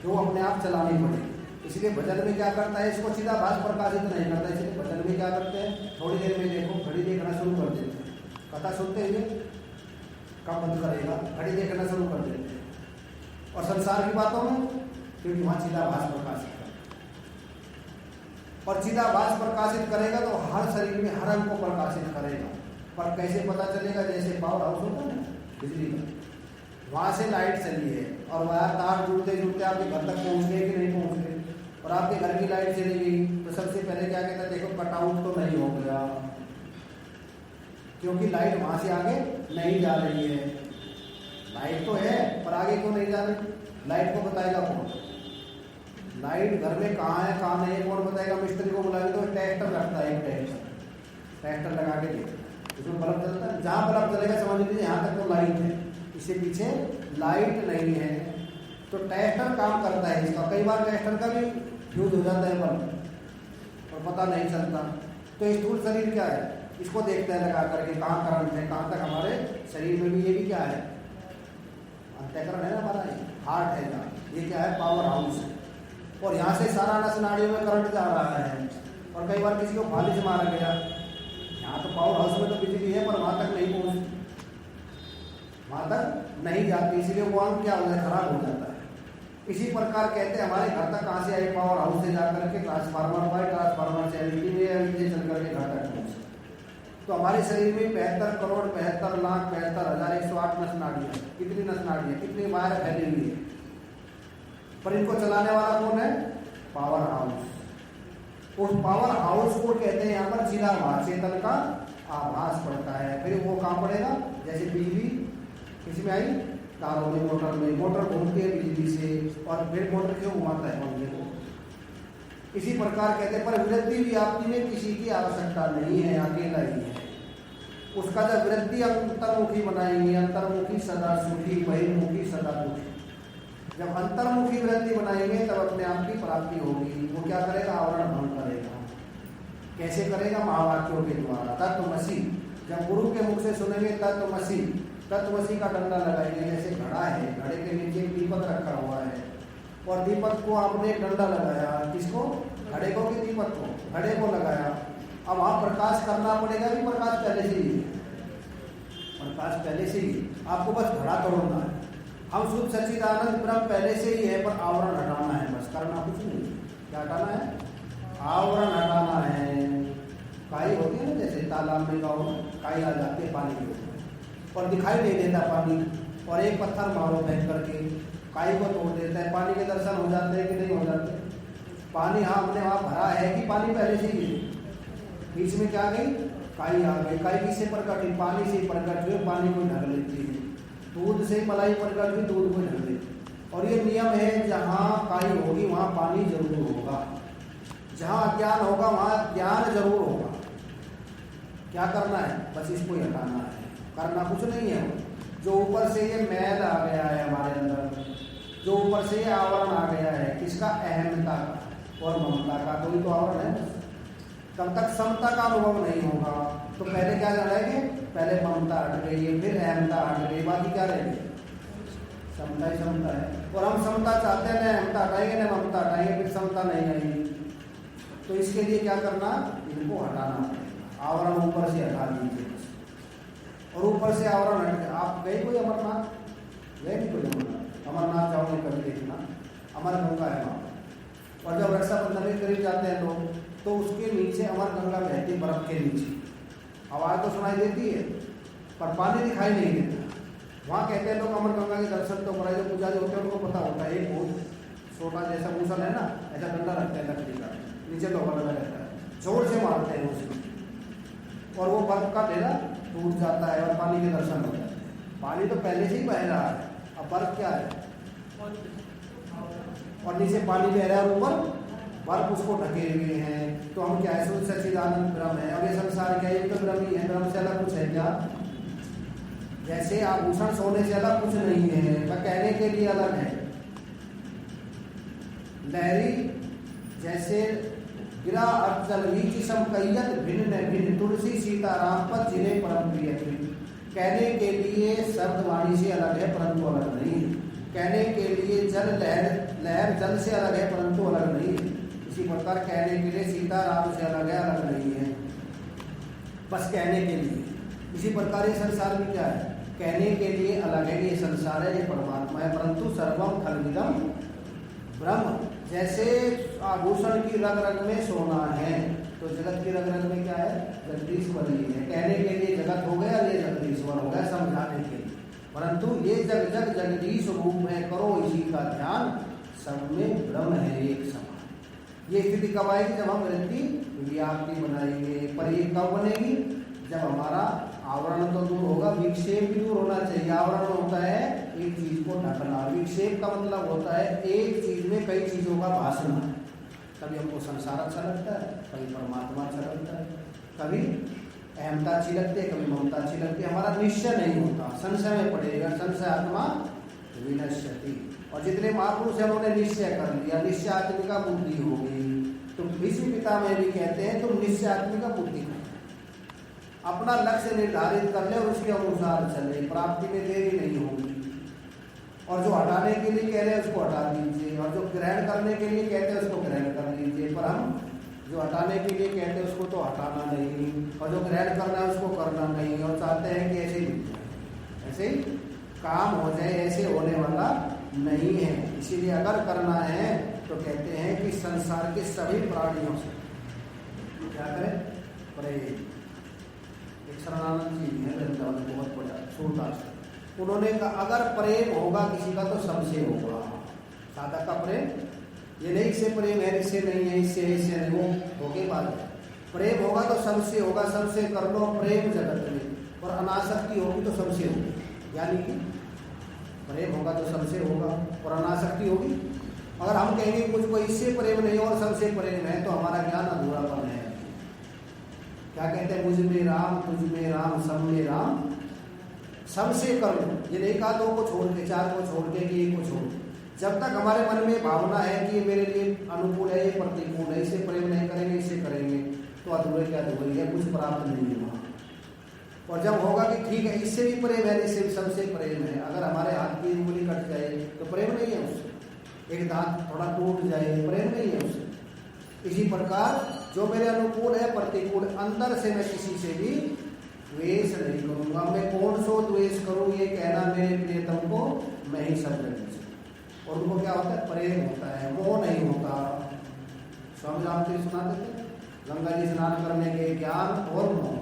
तो अपने आप चलानी पड़ेगी। इसलिए भजन में क्या करता है, इसको चिदाभास प्रकाशित नहीं करता। इसलिए भजन में क्या करते हैं, थोड़ी देर में देखो घड़ी देखना शुरू कर देते हैं। कथा सुनते हुए कब बंद करेगा, घड़ी देखना शुरू कर देते हैं। और संसार की बातों में क्योंकि वहाँ चिदाभास प्रकाशित कर, और चिदाभास प्रकाशित करेगा तो हर शरीर में हर अंग को प्रकाशित करेगा। पर कैसे पता चलेगा? जैसे पावर हाउस होता है ना बिजली का, वहाँ से लाइट चली है और वहाँ तार जुड़ते जुड़ते आपके घर तक पहुँच गए कि नहीं पहुँच गए, और आपके घर की लाइट चली गई तो सबसे पहले क्या कहता है, देखो कटआउट तो नहीं हो गया, क्योंकि लाइट वहाँ से आगे नहीं जा रही है। लाइट तो है पर आगे क्यों नहीं जा रही? लाइट को बताएगा कौन? लाइट घर में कहाँ है कहाँ नहीं है कौन बताएगा? मिस्त्री को बुलाएंगे तो ट्रैक्टर रखता है, एक ट्रैक्टर लगा के देखता है, उसमें बल्ब जलता है। जहाँ बल्ब जलेगा समझ लीजिए यहाँ तक तो लाइट है, इससे पीछे लाइट नहीं है। तो ट्रैक्टर काम करता है इसका। कई बार ट्रैक्टर का भी यूज हो जाता है बल्ब और पता नहीं चलता। तो स्थूल शरीर क्या है, इसको देखते हैं लगा करके कहाँ करंट है, कहाँ तक हमारे शरीर में भी। ये भी क्या है, अंतःकरण है ना हमारा, हार्ट है ना, ये क्या है, पावर हाउस है। और यहाँ से सारा नस नाड़ियों में करंट जा रहा है। और कई बार किसी को फालिज मारा गया, यहाँ तो पावर हाउस में तो बिजली है पर वहाँ तक नहीं पहुँचती, वहाँ तक नहीं जाती, इसीलिए वो अंग क्या हो जाता है, खराब हो जाता है। इसी प्रकार कहते हैं हमारे घर तक कहाँ से आए, पावर हाउस से जाकर के ट्रांसफार्मर पाए, ट्रांसफार्मर से एलईडी में, एलईडी से चल करके घर तक पहुँचे। तो हमारे शरीर में 75 करोड़ 75 लाख 75,108 नस नाड़ियाँ। कितनी नस नाड़ियाँ, कितनी वायर फैली हुई है, पर इनको चलाने वाला कौन है? Power house. उस पावर हाउस को कहते हैं यहाँ पर चिदाभास, चेतन का आभास पड़ता है। फिर वो कहाँ पड़ेगा? जैसे बिजली किसमें आई, तारों में, मोटर में, मोटर घूमती है बिजली से, और फिर मोटर क्यों घुमाता है पंखे को। इसी प्रकार कहते हैं पर वृत्ति व्याप्ति में किसी की आवश्यकता नहीं है, अकेला ही है। उसका जब वृत्ति अंतर्मुखी बनाएंगे, अंतर्मुखी सदा सुखी, बहिर्मुखी सदा दुखी। जब अंतर्मुखी वृत्ति बनाएंगे तब अपने आप की प्राप्ति होगी। वो क्या करेगा? आवरण भंग करेगा। कैसे करेगा? महावाक्यों के द्वारा। तत्वमसि, जब गुरु के मुख से सुनेंगे तत्वमसि, तत्वमसि का डंडा लगाएंगे। जैसे घड़ा है, घड़े के नीचे दीपक रखा हुआ है और दीपक को आपने एक डंडा लगाया, किसको? घड़े को कि दीपक को? घड़े को लगाया। अब वहाँ प्रकाश करना पड़ेगा कि प्रकाश पहले से ही है? प्रकाश पहले से ही, आपको बस घड़ा तोड़ना है। हम शुद्ध सच्चिदानंद ब्रह्म पहले से ही है, पर आवरण हटाना है, बस करना कुछ नहीं। क्या हटाना है? आवरण हटाना है। काई होती है ना, जैसे तालाब में गाँव काई आ जाती है पानी के ऊपर और दिखाई नहीं देता पानी, और एक पत्थर मारो फेंक करके काई को तोड़ देता है, पानी के दर्शन हो जाते हैं कि नहीं हो जाते? पानी हाँ हमने वहाँ भरा है कि पानी पहले से ही है? बीच में क्या गई? काई आ गई। काई किससे प्रकट हुई? पानी से प्रकट हुए, पानी को ढक लेती है। दूध से मलाई प्रकट हुई, दूध को ढक लेती। और ये नियम है, जहाँ काई होगी वहाँ पानी जरूर होगा, जहाँ अज्ञान होगा वहाँ ज्ञान जरूर होगा। क्या करना है? बस इसको ही हटाना है, करना कुछ नहीं है। जो ऊपर से ये मैल आ गया है हमारे अंदर, जो ऊपर से ये आवरण आ गया है, किसका? अहमता का और ममता का, कोई तो आवरण है। तब तक समता का अनुभव नहीं होगा। तो पहले क्या रहेंगे? पहले ममता हट गई है, फिर अहमता हट गई, बाकी क्या रहेगी? समता ही समता है। और हम समता चाहते हैं, न अहमता हटाएंगे न ममता हटाएंगे, फिर समता नहीं आएगी। तो इसके लिए क्या करना, इनको हटाना पड़ेगा। आवरण ऊपर से हटा दीजिए और ऊपर से आवरण हट। आप गए कोई अमरनाथ? गए नहीं कोई अमरनाथ? अमरनाथ जाओगे कभी देखना, अमरगंगा है वहाँ। और जब रक्षाबंधन के करीब जाते हैं लोग तो उसके नीचे अमरगंगा बहती बर्फ के नीचे। आवाज़ तो सुनाई देती है पर पानी दिखाई नहीं देता। वहाँ कहते हैं लोग अमरगंगा के दर्शन तो कराए, जो पुजारी होते हैं उनको पता होता है। एक बहुत छोटा जैसा मूसल है ना, ऐसा डंडा रखते हैं लकड़ी का, नीचे लोहा लगा रहता है, जोर से मारते हैं उसको और वो बर्फ का ढेरा टूट जाता है और पानी के दर्शन होता है। पानी तो पहले से ही बह रहा है, अब बर्फ क्या है, और नीचे पानी बह रहा है और ऊपर बर्फ उसको ढके हुए हैं। तो हम क्या है, सच्चिदानंद ब्रह्म है। अब ये संसार क्या है, ये तो ब्रह्म ही है, ब्रह्म से अलग कुछ है क्या? जैसे आभूषण सोने से अलग कुछ नहीं है, वह कहने के लिए अलग है। लहरी जैसे गिरा अचल नीची समकैयत भिन्न भिन्न तुलसी सीताराम पर जिन्हें परम प्रिय। कहने के लिए शब्द वाणी से अलग है परंतु अलग नहीं है। कहने के लिए जल लहर जल से अलग है परंतु अलग नहीं है। इसी प्रकार कहने के लिए सीताराम से अलग है, अलग नहीं है, बस कहने के लिए। इसी प्रकार ये संसार भी क्या है, कहने के लिए अलग है, ये संसार है, ये परमात्मा है। परंतु सर्वम खलविदम ब्रह्म। जैसे आभूषण की रग रग में सोना है, तो जगत की रग रग में क्या है, जगदीश्वर ही है। कहने के लिए जगत हो गया, ये जगदीश्वर हो गया समझाने के लिए। परंतु ये जग जग जगदीश रूप में करो इसी का ध्यान, सब में ब्रह्म है एक समान। ये स्थिति कब आएगी, जब हम वृत्ति व्याप्ति बनाएंगे। पर ये कब बनेगी, जब हमारा आवरण तो दूर होगा, विक्षेप भी दूर होना चाहिए। आवरण होता है एक चीज को ढकना, विक्षेप का मतलब होता है एक चीज में कई चीजों का भाषण। कभी हमको संसार अच्छा लगता है, कभी परमात्मा अच्छा लगता है, कभी अहमता अच्छी लगती है, कभी ममता अच्छी लगती है। हमारा निश्चय नहीं होता, संशय में पड़ेगा। संशय आत्मा विनश्यति। और जितने महापुरुष हैं उन्होंने निश्चय कर लिया, निश्चय आत्मिका बुद्धि हो गई। तो भीष्म पितामह भी कहते हैं तुम निश्चय आत्मिका बुद्धि करो, अपना लक्ष्य निर्धारित कर ले और उसके अनुसार चले, प्राप्ति में देरी नहीं होगी। और जो हटाने के लिए कह रहे हैं उसको हटा दीजिए, और जो ग्रहण करने के लिए कहते हैं उसको ग्रहण कर लीजिए। पर हम जो हटाने के लिए कहते हैं उसको तो हटाना नहीं, और जो ग्रहण करना है उसको करना नहीं, और चाहते हैं कि ऐसे ही ऐसे ही काम हो जाए, ऐसे होने वाला नहीं है। इसीलिए अगर करना है तो कहते हैं कि संसार के सभी प्राणियों से क्या करें, प्रेम। एक शरणानंद जी है वृंदावन, बहुत बड़ा सूरदास, उन्होंने कहा अगर प्रेम होगा किसी का तो सबसे होगा। साधक का प्रेम, ये नहीं इससे प्रेम है, इससे नहीं है, इससे नहीं, वो होके बात है। प्रेम होगा तो सबसे होगा, सबसे कर लो प्रेम जगत में। और अनासक्ति होगी तो सबसे होगी, यानी कि प्रेम होगा तो सबसे होगा और अनासक्ति होगी। अगर हम कहेंगे मुझको इससे प्रेम नहीं और सबसे प्रेम है तो हमारा ज्ञान अधूरापन है। क्या कहते हैं, मुझ में राम, तुझ में राम, सब में राम, सबसे कर लो। ये नहीं कहा दो को छोड़ के, चार को छोड़ के, एक को छोड़ के। जब तक हमारे मन में भावना है कि ये मेरे लिए अनुकूल है, ये प्रतिकूल है, इससे प्रेम नहीं करेंगे, इससे करेंगे, तो अधूरे क्या अधूरी है, कुछ प्राप्त नहीं है वहाँ। और जब होगा कि ठीक है इससे भी प्रेम है, इससे भी सबसे प्रेम है, अगर हमारे हाथ की उंगली कट जाए तो प्रेम नहीं है उससे, एक दांत थोड़ा टूट जाए प्रेम नहीं है उससे। इसी प्रकार जो मेरे अनुकूल है प्रतिकूल, अंदर से मैं किसी से भी द्वेष नहीं करूँगा। मैं कौन सो द्वेष करूँ, ये कहना मेरे प्रियतम को मैं ही सब कर। और उनको क्या होता है, प्रेम होता है, मोह नहीं होता। स्वामी रामदेव सुनाते थे, गंगा जी स्नान करने के ज्ञान और मोह।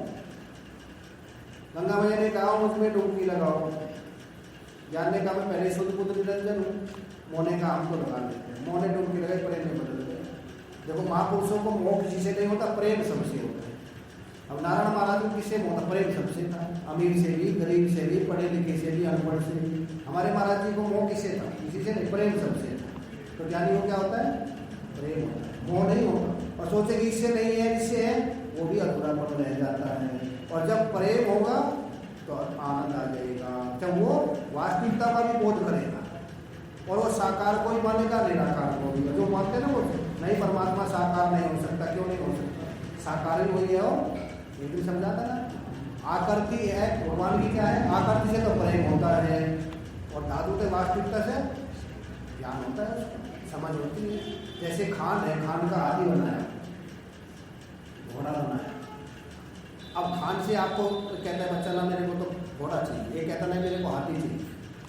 गंगा मैया ने कहा मुझमें डुबकी लगाओ, ज्ञान ने कहा मैं पहले शुद्ध बुद्ध निरंजन हूँ, मोह ने कहा हमको लगा लेते हैं। मोह ने डुबकी लगाई, प्रेम में बदल गए। देखो महापुरुषों को मोह किसी से नहीं होता, प्रेम सबसे होता है। अब नारायण महाराज को किससे मोह था, प्रेम सबसे था, अमीर से भी, गरीब से भी, पढ़े लिखे से भी, अनपढ़ से भी। हमारे महाराज जी को मोह किससे था, किसी से नहीं, प्रेम सबसे था। तो ज्ञानी को क्या होता है, प्रेम होता है, मोह नहीं होता। और सोचे कि इससे नहीं है, इससे है, वो भी अधूरापन रह जाता है। और जब प्रेम होगा तो आनंद आ जाएगा, जब वो वास्तविकता का भी बोध करेगा और वो साकार को ही मानेगा, निराकार को भी। जो मानते ना वो नहीं, परमात्मा साकार नहीं हो सकता, क्यों नहीं हो सकता, साकार ही वही है। और ये भी समझाता ना, आकृति है भगवान की, क्या है, आकृति से तो प्रेम होता है और धातु के वास्तविकता से ज्ञान होता है, समझ होती है। जैसे खान है, खान का आदि बनाया, से आपको कहता है बच्चा ना मेरे को तो घोड़ा चाहिए, ये कहता नहीं मेरे को हाथी चाहिए।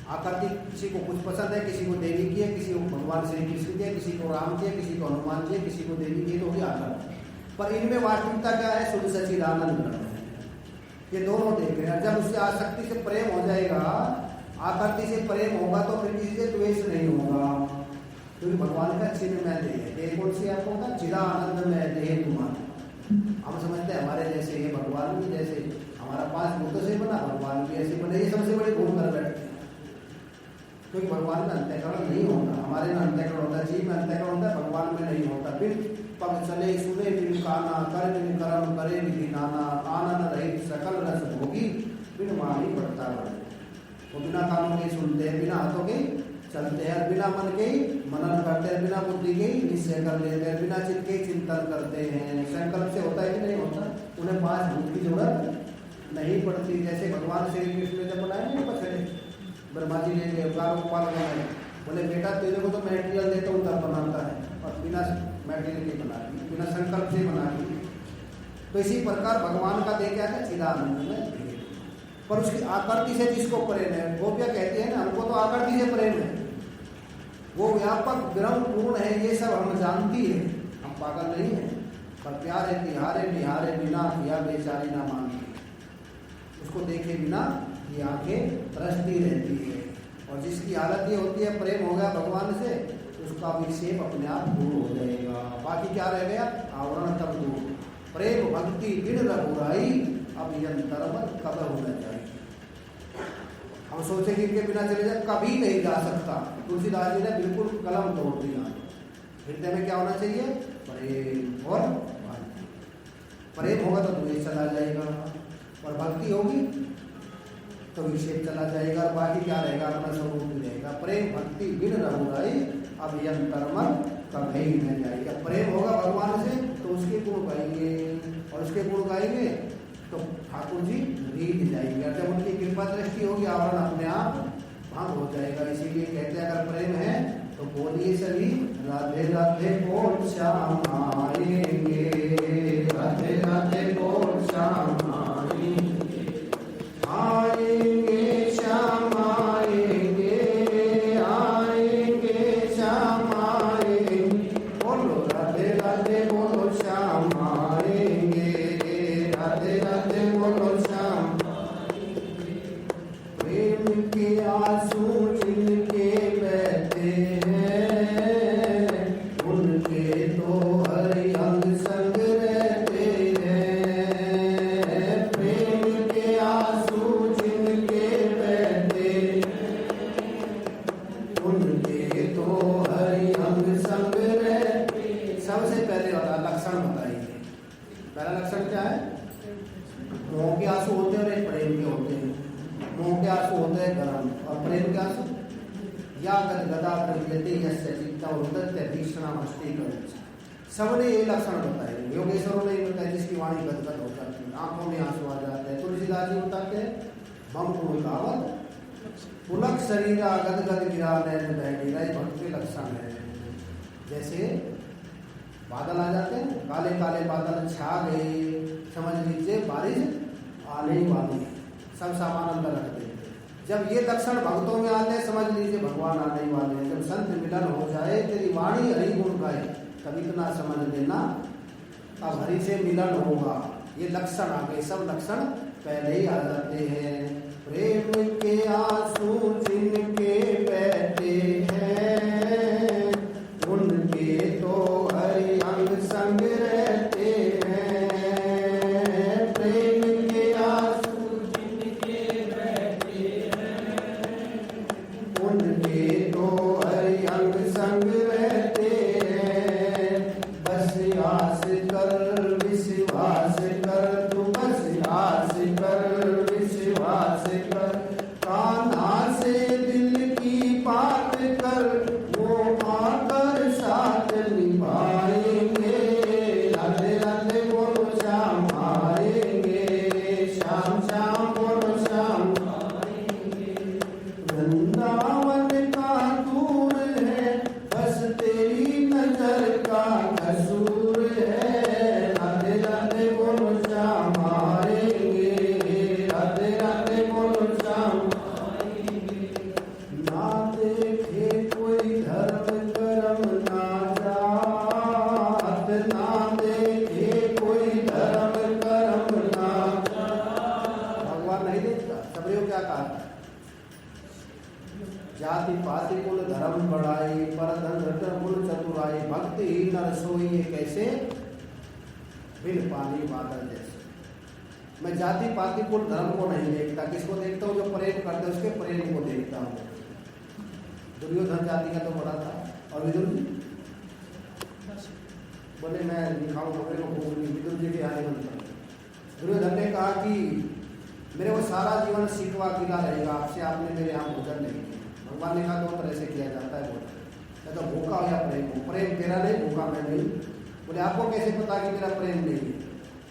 आकृति किसी को कुछ पसंद है, किसी को देवी की है, किसी को भगवान श्री कृष्ण की है, किसी को राम की है, किसी को हनुमान जी है, किसी को देवी की है, तो भी आकृति। पर इनमें वास्तविकता क्या है? शुद्ध सच्चिदानंद ब्रह्म है। ये दोनों देख रहे हैं। जब उससे आसक्ति से प्रेम हो जाएगा, आकृति से प्रेम होगा तो फिर किसी से द्वेष नहीं होगा, क्योंकि भगवान का चिन्ह में देह है। देह कौन सी आपको होता? चिदानंद में देह तुम्हारा। हम समझते हैं हमारे जैसे ये भगवान भी जैसे हमारा 5 भूतों से बना, भगवान भी ऐसे बने। ये सबसे बड़ी भूल कर बैठते हैं, क्योंकि भगवान में अंतःकरण नहीं होता। हमारे में अंतःकरण होता है, जीव में अंतःकरण होता है, भगवान में नहीं होता। फिर पग चले सुने बिन काना, कर बिन कर्म करे विधि नाना, आनंद रहित सकल रस भोगी, बिन माही पड़ता बड़े। वो बिना कानों के सुनते हैं, बिना हाथों के चलते हैं, बिना मन के मनन करते हैं, बिना बुद्धि के निश्चय कर लेते हैं, बिना चित्त के चिंतन करते हैं। संकल्प से होता है कि नहीं होता? उन्हें 5 भूत की जरूरत नहीं पड़ती। जैसे भगवान श्री कृष्ण ने जब बनाए नहीं पछड़े, ब्रह्मा जी ने गोपाल बनाए, बोले बेटा तेरे को तो मैटेरियल देता हूँ तब बनाता है, और बिना मैटेरियल के बना दी, बिना संकल्प से बना दी। तो इसी प्रकार भगवान का दे क्या है? चिदानंद में। पर उसकी आकृति से जिसको प्रेम है, वो क्या कहते हैं ना, हमको तो आकृति से प्रेम है, वो व्यापक ब्रह्म पूर्ण है, ये सब हम जानती है, हम पागल नहीं है। पर प्यारे तिहारे निहारे बिना किया बेचारी ना मांगी, उसको देखे बिना ये आंखें तरसती रहती है। और जिसकी हालत ये होती है प्रेम हो गया भगवान से, उसका विक्षेप अपने आप दूर हो जाएगा। बाकी क्या रह गया? आवरण तब दूर। प्रेम भक्ति बिन रघुराई, अब यंतरमन कब होना चाहिए। हम सोचे कि इनके बिना चले जाए, कभी नहीं जा सकता। तुलसीदास जी ने बिल्कुल कलम तोड़ दिया। हृदय में क्या होना चाहिए? प्रेम और भक्ति। प्रेम होगा तो द्वेष चला जाएगा, और भक्ति होगी तो विक्षेप चला जाएगा, और बाकी क्या रहेगा? अपना स्वरूप भी रहेगा। प्रेम भक्ति बिन रघुराई, अब यंतरमन कभी नहीं जाएगा। प्रेम होगा भगवान से तो उसके गुण गाएंगे, और उसके गुण गाएंगे तो ठाकुर जी रीझ जाएंगे। और जब उनकी कृपा दृष्टि होगी, आवरण अपने आप भंग हो जाएगा। इसीलिए कहते हैं अगर प्रेम है तो बोलिए सभी राधे राधे बोल श्याम आएंगे, राधे राधे बोल श्याम आएंगे, आएंगे श्याम आएंगे, आएंगे श्याम आएंगे। बोलो राधे राधे बोलो श्याम आएंगे, राधे राधे बोलो श्याम। प्रेम के आंसू जिनके बहते हैं, उनके तो हर अंग संग रहते हैं। प्रेम के आंसू जिनके बहते, उनके तो हर अंग संग रहते। सबसे पहले वाला लक्षण बताइए। पहला लक्षण क्या है? मोह के आंसू होते हैं और एक प्रेम के होते हैं। मोह के आंसू होते हैं गरम, और प्रेम के आंसू या गदा परियते यस्य चित्ता उदत्ते तीक्ष्णमस्ति करुणा। सबने ये लक्षण बताए, योगेश्वरों ने बताया जिसकी वाणी गदगद हो जाती है, आंखों में आंसू आ जाते हैं। तुलसीदास जी बताते हैं बम पुलकावत पुलक शरीरा गदगद गिरा नैन बह गिरा। ये भक्त के लक्षण है। जैसे बादल आ जाते हैं, काले काले बादल छा गए, समझ लीजिए बारिश आने ही वाली है, सब सामान अंदर रख देते। जब ये लक्षण भक्तों में आते हैं, समझ लीजिए भगवान आने ही वाले हैं। जब संत मिलन हो जाए, तेरी वाणी हरि गुण गाए, तब इतना समझ लेना अब हरि से मिलन होगा। ये लक्षण आ गए, सब लक्षण पहले ही आ जाते हैं। प्रेम के आंसू जिनके बहते हैं, उनके तो हरि अंग संग रहते हैं। प्रेम के आंसू जिनके बहते हैं, उनके तो हरि अंग संग रहते हैं। बस आस कर विश्वास कर, तू बस आस कर विश्वास कर, कान्हा से दिल की बात कर, वो आकर साथ निभाएंगे। राधे राधे बोलो श्याम आएंगे, श्याम श्याम बोलो श्याम आएंगे। वृंदावन का दूर है, बस तेरी नजर का कसूर है। राधे राधे बोलो श्याम बढ़ाई, पर धन रटन गुण चतुराई, भक्ति ही नर सोई ये कैसे, बिन पानी बादल जैसे। मैं जाति पाति कुल धर्म को नहीं देखता, किसको देखता हूँ, जो प्रेम करते हैं उसके प्रेम को देखता हूँ। दुर्योधन जाति का तो बड़ा था, और विदुर जी बोले मैं दिखाऊँ कपड़े को भूख नहीं, विदुर जी के आने बनता। दुर्योधन ने कहा कि मेरे को सारा जीवन सीखवा गिला रहेगा आपसे, आपने मेरे यहाँ भोजन नहीं किया। भगवान ने कहा दो तरह से किया जाता है भोजन, या तो भूखा हो या प्रेम हो। प्रेम तेरा नहीं, भूखा मैं नहीं। बोले आपको कैसे पता कि मेरा प्रेम नहीं है?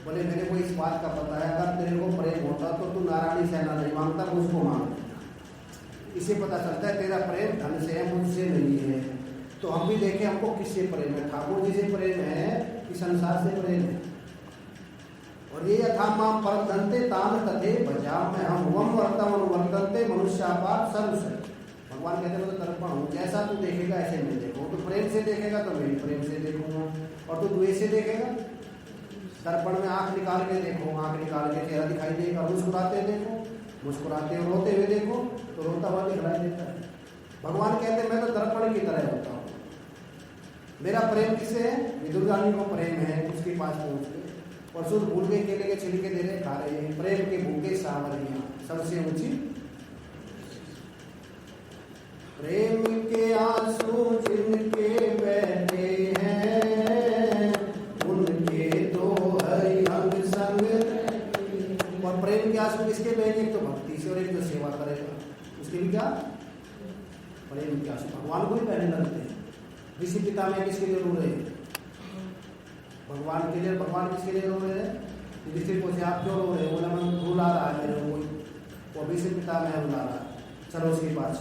बोले मेरे को इस बात का पता है, अगर तेरे को प्रेम होता तो तू नारायणी सेना नहीं मांगता, मुझको मांग। इसे पता चलता है तेरा प्रेम धन से है, मुझसे नहीं है। तो हम भी देखें हमको किससे प्रेम है, ठाकुर जी से प्रेम है कि संसार से प्रेम है। और ये यथा माम परधनते ताम तथे भजाम में हम वम वर्तम वर्तनते मनुष्यापात सर्वसर। भगवान कहते हैं मैं तो दर्पण हूँ, जैसा तू देखेगा ऐसे मैं देखूँ। तो प्रेम से देखेगा तो मैं प्रेम से देखूंगा, और तू द्वेष से देखेगा, दर्पण में आंख निकाल के देखो, आंख निकाल के चेहरा दिखाई देगा। मुस्कुराते देखो, मुस्कुराते और रोते हुए देखो तो रोता हुआ दिखाई देता है। भगवान कहते हैं मैं तो दर्पण की तरह होता हूँ। मेरा प्रेम किससे है? विदुर रानी को प्रेम है, उसके पास पहुँच के और शुद्ध भूल के केले के छिलके दे रहे खा रहे हैं। प्रेम के भूखे सावरियां सबसे ऊंची। प्रेम के आंसू जिनके बहते हैं, उनके तो हरि अंग संग। और प्रेम के आंसू किसके बहेंगे? एक तो भक्ति से और एक जो सेवा करेगा उसके भी क्या प्रेम के आंसू भगवान को ही बहने लगते हैं। ऋषि पिता में किसके लिए रो रहे हैं? भगवान के लिए। भगवान किसके लिए रो रहे हैं? ऋषि पूछे आप क्यों रो रहे हो? बोला मैं रुला रहा है मेरे को, वो ऋषि पिता में रुला रहा है। चलो उसके पास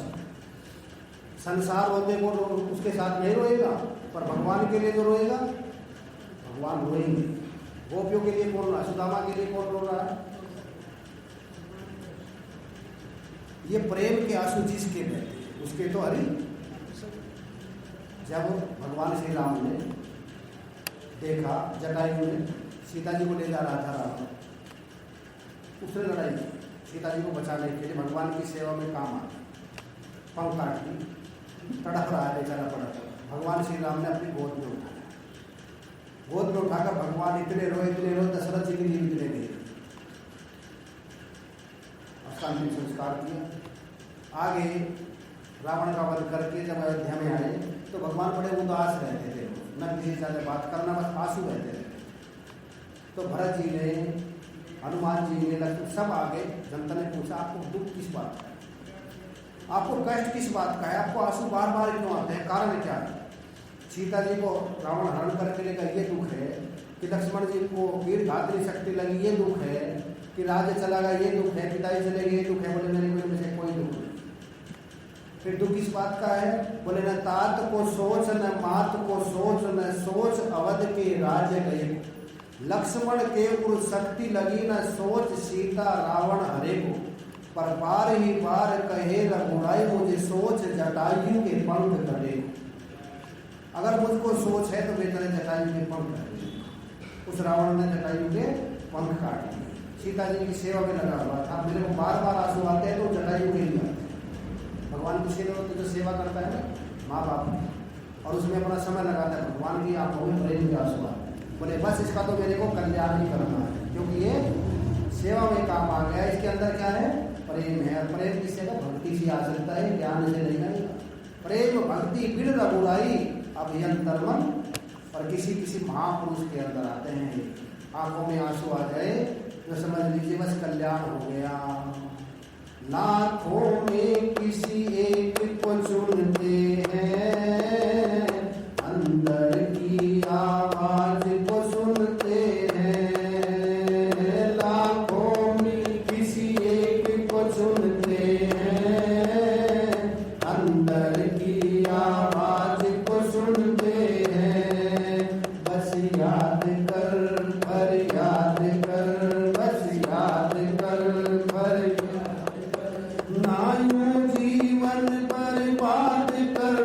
संसार होते को उसके साथ नहीं रोएगा, पर भगवान के लिए जो रोएगा भगवान रोएंगे। गोपियों के लिए कौन रहा? सुदामा के लिए कौन रो रहा है? ये प्रेम के आंसू जिसके बहते उसके तो हरि। जब भगवान श्री राम ने देखा जटायु में सीता जी को ले जा रहा था रावण, उसने लड़ाई की सीता जी को बचाने के लिए, भगवान की सेवा में काम आ, पंख काट दी, तड़प रहा है बेचारा पड़ा। भगवान श्री राम ने अपनी गोद में उठाया, गोद में उठाकर भगवान इतने रोए दशरथ जी की नींद ले गई। उसका अंतिम संस्कार किया। आगे रावण का वध करके जब अयोध्या में आए तो भगवान बड़े उदास रहते थे, न किसी से ज्यादा बात करना, बस आंसू रहते थे। तो भरत जी ने, हनुमान जी ने, लक्ष्मण सब आगे, जनता ने पूछा आपको दुख किस बात का है, आपको कष्ट किस बात का है, आपको आंसू बार बार क्यों आते हैं, कारण क्या है? सीता जी को रावण हरण करके लेगा ये दुख है, कि लक्ष्मण जी को वीर धात्री शक्ति लगी ये दुख है, कि राज्य चला गया ये दुख है, पिताजी चले गए ये दुख है। बोले मेरे में से कोई दुख नहीं। फिर दुख इस बात का है? बोले न तात को सोच न मात को सोच, न सोच अवध के राज्य गए, लक्ष्मण के उर शक्ति लगी न सोच सीता रावण हरे को, पर बार ही बार कहे रघुराई मुझे सोच जटायु के पंख कटे। अगर मुझको सोच है तो बेचारे जटायु के पंख कटे। उस रावण ने जटायु के पंख काट दिए। सीता जी की सेवा में लगा हुआ था, मेरे को बार बार आंसू आते हैं तो जटायु के लिए आते। भगवान की सेवा तो जो सेवा करता है माँ बाप, और उसमें अपना समय लगाता है, भगवान की आंखों में प्रेम के आंसू आते। बोले बस इसका तो मेरे को कल्याण ही करना है, क्योंकि ये सेवा में काम आ गया। इसके अंदर क्या है? प्रेम है। और प्रेम किससे का? भक्ति से आ सकता है, ज्ञान से नहीं आएगा। प्रेम भक्ति बिन रघुराई अभियंतर मन, और किसी किसी महापुरुष के अंदर आते हैं, आंखों में आंसू आ जाए तो समझ लीजिए बस कल्याण हो गया। लाखों में किसी एक को चुनते हैं, अंदर की आवाज को सुनते हैं। लाखों में किसी एक को चुनते हैं, अंदर की आवाज को सुनते हैं। बस याद कर पर याद कर, बस याद कर पर नायू जीवन पर बात कर,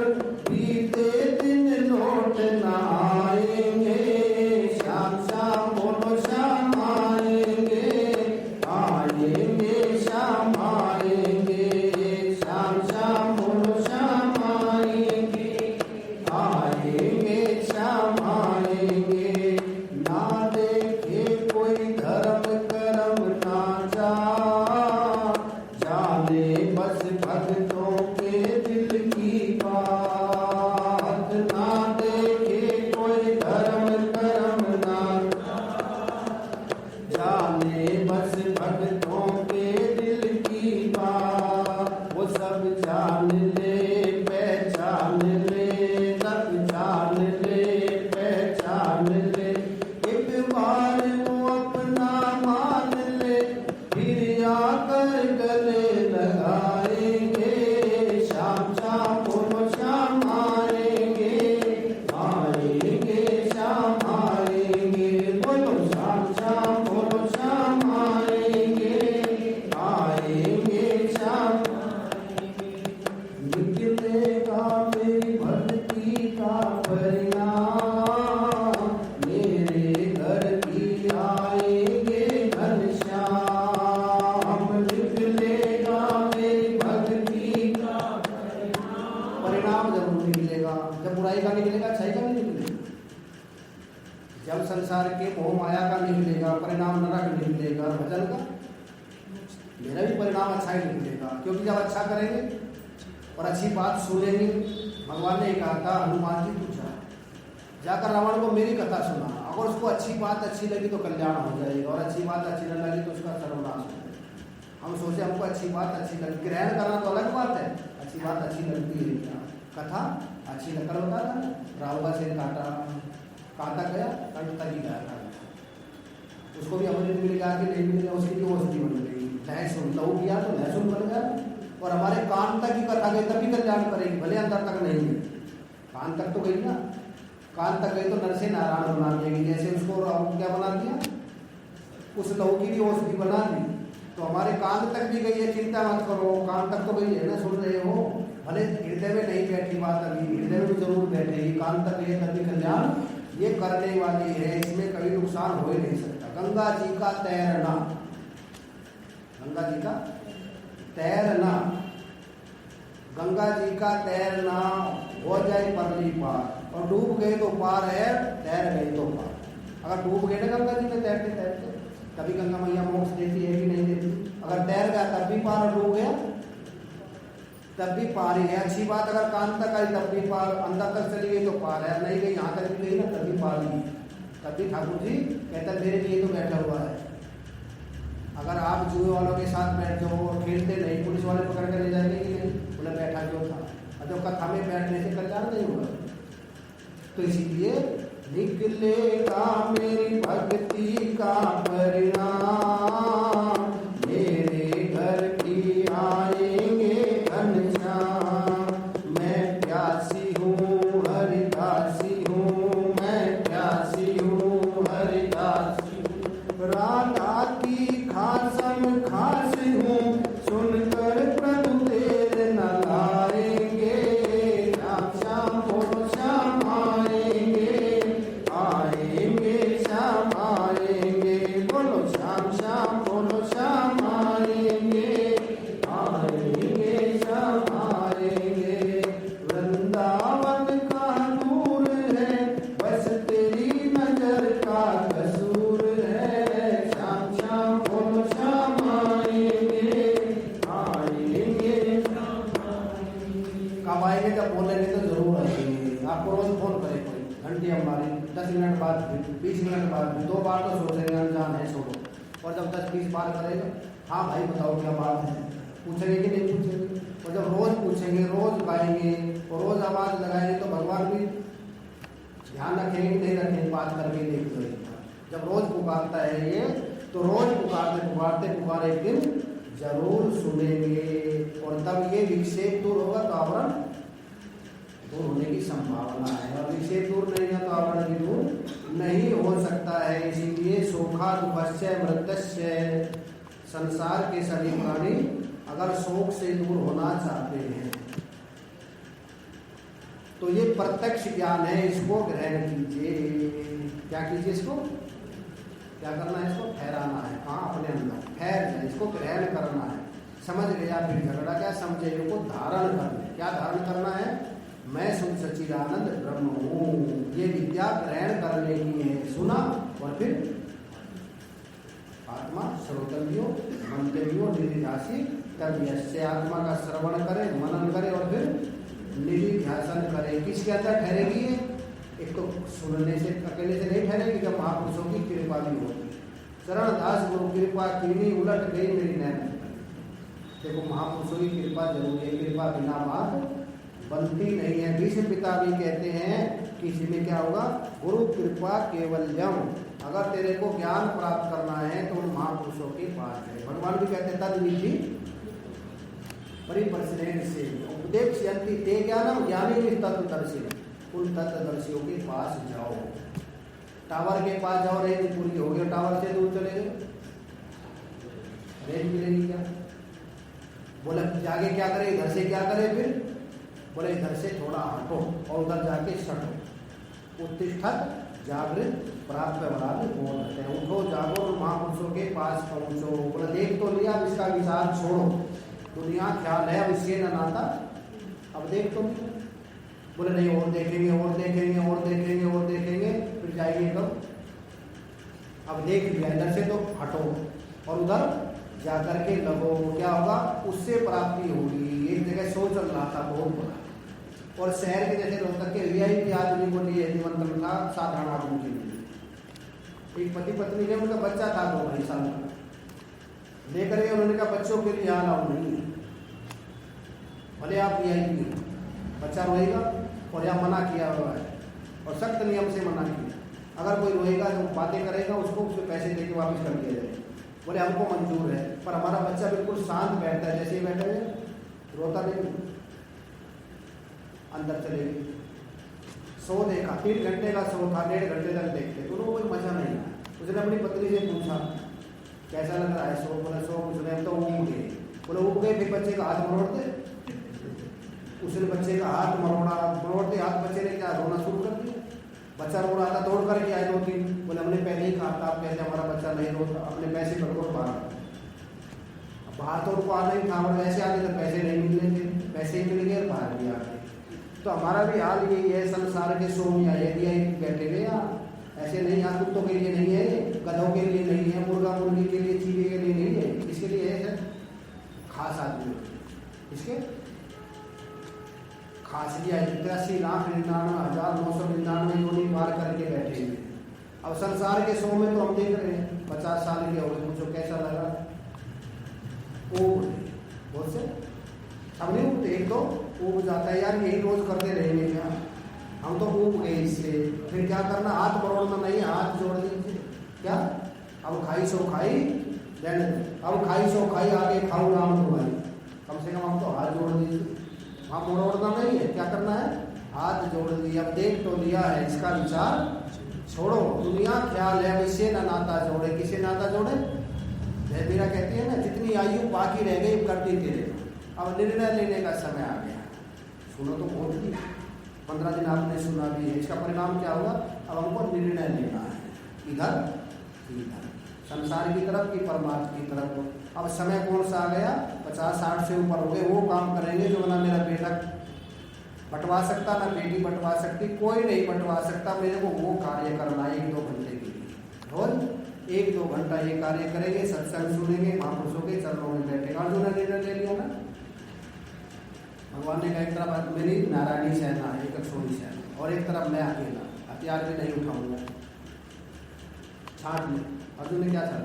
के मोह माया का निकलेगा, परिणाम नरक निकलेगा, भजन का मेरा भी परिणाम अच्छा ही निकलेगा। क्योंकि जब अच्छा करेंगे और अच्छी बात सुनेंगे, भगवान ने कहा था हनुमान जी तू जाकर रावण को मेरी कथा सुना, अगर उसको अच्छी बात अच्छी लगी तो कल्याण हो जाएगा, और अच्छी बात अच्छी न लगी तो उसका सर्वनाश हो जाएगा। हम सोचे हमको अच्छी बात अच्छी लगी, ग्रहण करना तो अलग बात है, अच्छी बात अच्छी लगती है क्या, कथा अच्छी नकल होता था, रावण का सिर काटा, कहाँ तक गया, कल तक ही गया, उसको भी अमृत मिल गया कि नहीं मिल गया, उसकी भी औषधि बन गई, लहसुन लहू किया तो लहसुन बन गया, और हमारे कान तक ही कथा गई तभी कल्याण करेगी, भले अंदर तक नहीं गई, कान तक तो गई ना, कान तक गई तो नर से नारायण बना देगी, जैसे उसको क्या बना दिया, उस लहू की भी औषधि बना दी, तो हमारे कान तक भी गई है, चिंता मत करो, कान तक तो गई है ना, सुन रहे हो, भले हृदय में नहीं बैठी बात, अभी हृदय में जरूर बैठेगी, कान तक गई तभी कल्याण ये करने वाली है, इसमें कभी नुकसान हो ही नहीं सकता। गंगा जी का तैरना, गंगा जी का तैरना, गंगा जी का तैरना हो जाए परली पार, और डूब गए तो पार है, तैर गए तो पार। अगर डूब गए ना गंगा जी में तैरते तैरते, तभी गंगा मैया मोक्ष देती है कि नहीं देती, अगर तैर गया तब भी पार, और डूब गया तब भी पार ही है। अच्छी बात अगर कान तक आई तब भी पार, अंदर तक चली गई तो पार है, नहीं गई यहाँ तक भी गई ना तब भी पार ही। तब भी ठाकुर जी कहता मेरे लिए तो बैठा हुआ है। अगर आप जुए वालों के साथ बैठ जाओ और खेलते नहीं, पुलिस वाले पकड़ कर ले जाएंगे कि नहीं, बोले बैठा क्यों था, और जब कथा में बैठने से कल्याण नहीं होगा। तो इसीलिए निकलेगा मेरी भक्ति का परिणाम, मेरे घर की आएंगे घनश्याम, मैं प्यासी हूँ हरिदासी हूँ, मैं प्यासी हूँ हरिदासी हूँ, राधा की खासम खास हूँ, सुनकर प्रभु तेरे न लाएंगे, श्याम श्याम बोलो श्याम आएंगे, आएंगे श्याम आएंगे, बोलो श्याम श्याम बोलो श्याम आएंगे, आएंगे श्याम आएंगे। वृंदावन का दूर है, बस तेरी नजर का कसूर है, श्याम श्याम बोलो श्याम आएंगे, आएंगे श्याम आएंगे। कब आएंगे, जब बोलेंगे तो जरूर आएंगे। आपको रोज फोन करे कोई, घंटी हमारी 10 मिनट बाद भी, 20 मिनट बाद भी, 2 बार तो सोचेंगे अनजान है छोड़ो, और जब 10-20 बार करेगा, हाँ भाई बताओ क्या बात है, पूछेंगे कि नहीं पूछेंगे। और जब रोज पूछेंगे, रोज गाएंगे और रोज आवाज लगाएंगे तो भगवान भी ध्यान रखेंगे नहीं रखेंगे, बात करके देख लो। जब रोज पुकारता है ये, तो रोज पुकारते पुकारते पुकार एक दिन जरूर सुनेंगे, और तब ये विक्षेप दूर होगा तो आवरण दूर होने की संभावना है, और विक्षेप दूर नहीं है तो आवरण भी दूर नहीं हो सकता है। इसीलिए शोका दुःखस्य मृतस्य, संसार के सभी प्राणी अगर शोक से दूर होना चाहते हैं तो ये प्रत्यक्ष ज्ञान है, इसको ग्रहण कीजिए। क्या कीजिए, इसको क्या करना है, इसको ठहराना है, हाँ अपने अंदर ठहर जाए, इसको ग्रहण करना है। समझ गया फिर झगड़ा क्या, समझे को धारण करना। क्या धारण करना है, मैं सुन सच्चिदानंद ब्रह्म हूँ, ये विद्या ग्रहण करने की है। सुना और फिर आत्मा श्रोतव्यो मंतव्यो निधिध्यासी, तब यस्य आत्मा का श्रवण करे, मनन करे और फिर निधिध्यासन करे। किसके अंदर ठहरेगी? एक तो सुनने से अकेले से नहीं ठहरेगी, जब महापुरुषों की कृपा भी होगी। चरण दास गुरु कृपा कीनी, उलट गई मेरी नैन। देखो महापुरुषों की कृपा जरूरी है, कृपा बिना बात बनती नहीं है। भीष्म पिता भी कहते हैं कि इसमें क्या होगा, गुरु कृपा केवल्यम। अगर तेरे को ज्ञान प्राप्त करना है तो उन महापुरुषों के पास है। भगवान भी कहते हैं तद विधि परिपर्षण से उपदेक्ष्यन्ति ते ज्ञानम ज्ञानी तत्वदर्शी। उन तत्वदर्शियों के पास जाओ। टावर के पास जाओ, रेंज पूरी हो गई, टावर से दूर चले गए, रेंज मिलेगी क्या? बोले जाके क्या करे, इधर से क्या करे, फिर बोले इधर से थोड़ा हटो और उधर जाके सटो। उत्तिष्ठत जागृत प्राप्त बोलते हैं, उठो जागो और महापुरुषों के पास पहुंचो। बोले देख तो लिया, अब इसका विचार छोड़ो, दुनिया ख्याल है, अब इससे न नाता, अब देख तो लिया। बोले नहीं, और देखेंगे और देखेंगे और देखेंगे और देखेंगे, फिर जाएंगे कब? अब देख लिया इधर से तो हटो और उधर जाकर के लगो, क्या होगा उससे प्राप्ति होगी। एक जगह शो चल रहा था बहुत बड़ा, और शहर के जैसे रोहतक के वीआईपी आदमी को लिए निमंत्रण था, साधारण आदमी के लिए। एक पति पत्नी ने, उनका बच्चा था 2 साल का, लेकर के उन्होंने कहा बच्चों के लिए अलाउ नहीं है, भले आप वीआईपी, बच्चा रोएगा, और यहाँ मना किया हुआ है और सख्त नियम से मना किया, अगर कोई रोएगा तो बातें करेगा उसको पैसे दे के वापस कर दिया जाएगा। बोले हमको मंजूर है, पर हमारा बच्चा बिल्कुल शांत बैठता है, जैसे ही बैठे हुए रोता नहीं, अंदर चले गए। शो देखा, 3 घंटे का शो था, 1.5 घंटे तक देखते, तो कोई मजा नहीं आया। उसने अपनी पत्नी से पूछा कैसा लग रहा है शो, बोला शो कुछ नहीं, तो उब गए। बोले उब गए, फिर बच्चे का हाथ मरोड़ते, उसने बच्चे का हाथ मरोड़ते हाथ बच्चे ने क्या रोना शुरू कर दिया। बच्चा रो रहा था, दौड़ करके आए 2-3, बोले हमने पहले ही कहा था, आप कहते हमारा बच्चा नहीं रोता, अपने पैसे करो बाहर तो उनको आना ही था, और वैसे आगे तो पैसे नहीं मिलेंगे, पैसे ही मिल गए बाहर भी आगे। तो हमारा भी हाल यही है, संसार के शो में यदि बैठे हुए ऐसे नहीं, यहाँ कुत्तों के लिए नहीं है, गधों के लिए नहीं है, मुर्गा मुर्गी के लिए, चीज़े के लिए नहीं है, इसके लिए है खास आदमी, इसके खास लिया 83,99,999 योनि पार करके बैठे हुए। अब संसार के शो में तो हम देख रहे हैं 50 साल के हो गए, मुझे कैसा लगा बहुत से सब नहीं उठते, एक तो ऊब जाता है यार, यही रोज करते रहेंगे क्या, हम तो ऊब गए इससे, फिर क्या करना, हाथ मरोड़ना नहीं, हाथ जोड़ दीजिए, क्या अब खाई सो खाई, अब खाई सो खाई, आगे खाऊ राम तुम्हारी, कम से कम हम तो हाथ जोड़ दीजिए, वहाँ मोड़ना नहीं है, क्या करना है, हाथ जोड़ दिया। अब देख तो लिया है, इसका विचार छोड़ो, दुनिया ख्याल है, इससे ना नाता जोड़े, किसे नाता जोड़े, मीरा कहती है ना, जितनी आयु बाकी रह गई कर दी तेरे, अब निर्णय लेने का समय आ गया। सुनो तो बहुत ही 15 दिन आपने सुना भी है, इसका परिणाम क्या होगा, अब हमको निर्णय लेना है, इधर इधर संसार की तरफ कि परमात्मा की तरफ। अब समय कौन सा आ गया, 50-60 से ऊपर हो गए, वो काम करेंगे जो ना मेरा बेटा बंटवा सकता, ना बेटी बंटवा सकती, कोई नहीं बंटवा सकता, मेरे को वो कार्य करना है 1-2 घंटे के लिए, रोज 1-2 घंटा ये कार्य करेंगे, सत्संग सुनेंगे, महापुरुषों के चरणों में बैठेगा। अर्जुन ने निर्णय ले लिया ना, भगवान ने कहा एक तरफ मेरी नारायणी सेना है, एक सोनी सेना, और एक तरफ मैं अकेला, हथियार भी नहीं उठाऊंगा, छाट में। अर्जुन ने क्या चाहा,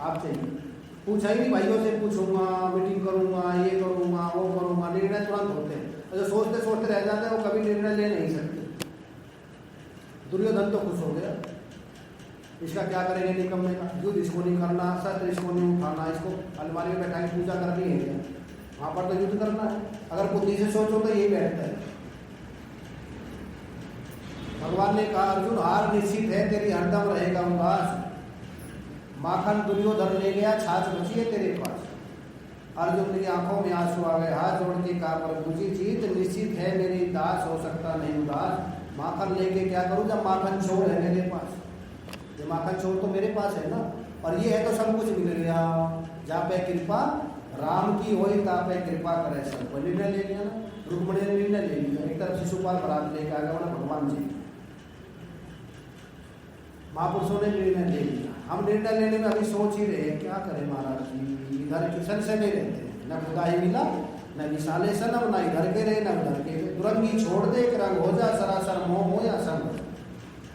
आप चाहिए, पूछा ही नहीं, भाइयों से पूछूंगा, मीटिंग करूंगा, ये करूंगा, वो करूंगा, निर्णय तुरंत होते हैं, जो सोचते सोचते रह जाते हैं वो कभी निर्णय ले नहीं सकते। दुर्योधन तो खुश हो गया, इसका क्या करेंगे निकम्मे का, युद्ध इसको नहीं करना, शस्त्र इसको नहीं उठाना, इसको अलमारी में बैठा के पूजा करनी है, वहां पर तो युद्ध करना है, अगर बुद्धि से सोचो तो यही बैठता है। भगवान ने कहा अर्जुन हार निश्चित है, तेरी हरदम रहेगा उदास, माखन दुर्योधन ले गया, छाछ बची है तेरे पास। अर्जुन की आंखों में आंसू आ गए, हाथ जोड़ के कहा प्रभु जी जीत निश्चित है, मेरी दास हो सकता नहीं उदास, माखन लेके क्या करूं जब माखन छोड़ है मेरे पास, ये माखन छोड़ तो मेरे पास है ना, और ये है तो सब कुछ मिल गया, जहाँ पे कृपा राम की हो तहाँ पे कृपा करे सब। को निर्णय ले लिया ना, रुक्मणी ने निर्णय ले लिया, एक तरफ शिशुपाल बरात लेके आ गया भगवान जी, महापुरुषों ने निर्णय ले लिया। हम निर्णय लेने में अभी सोच ही रहे हैं क्या करें महाराज जी, इधर किशन से नहीं रहते हैं, न खुदा ही मिला न विशाले सनम, न इधर के रहे न उधर के, दुरंगी छोड़ दे एक रंग हो जा, सरासर मोह हो या संग।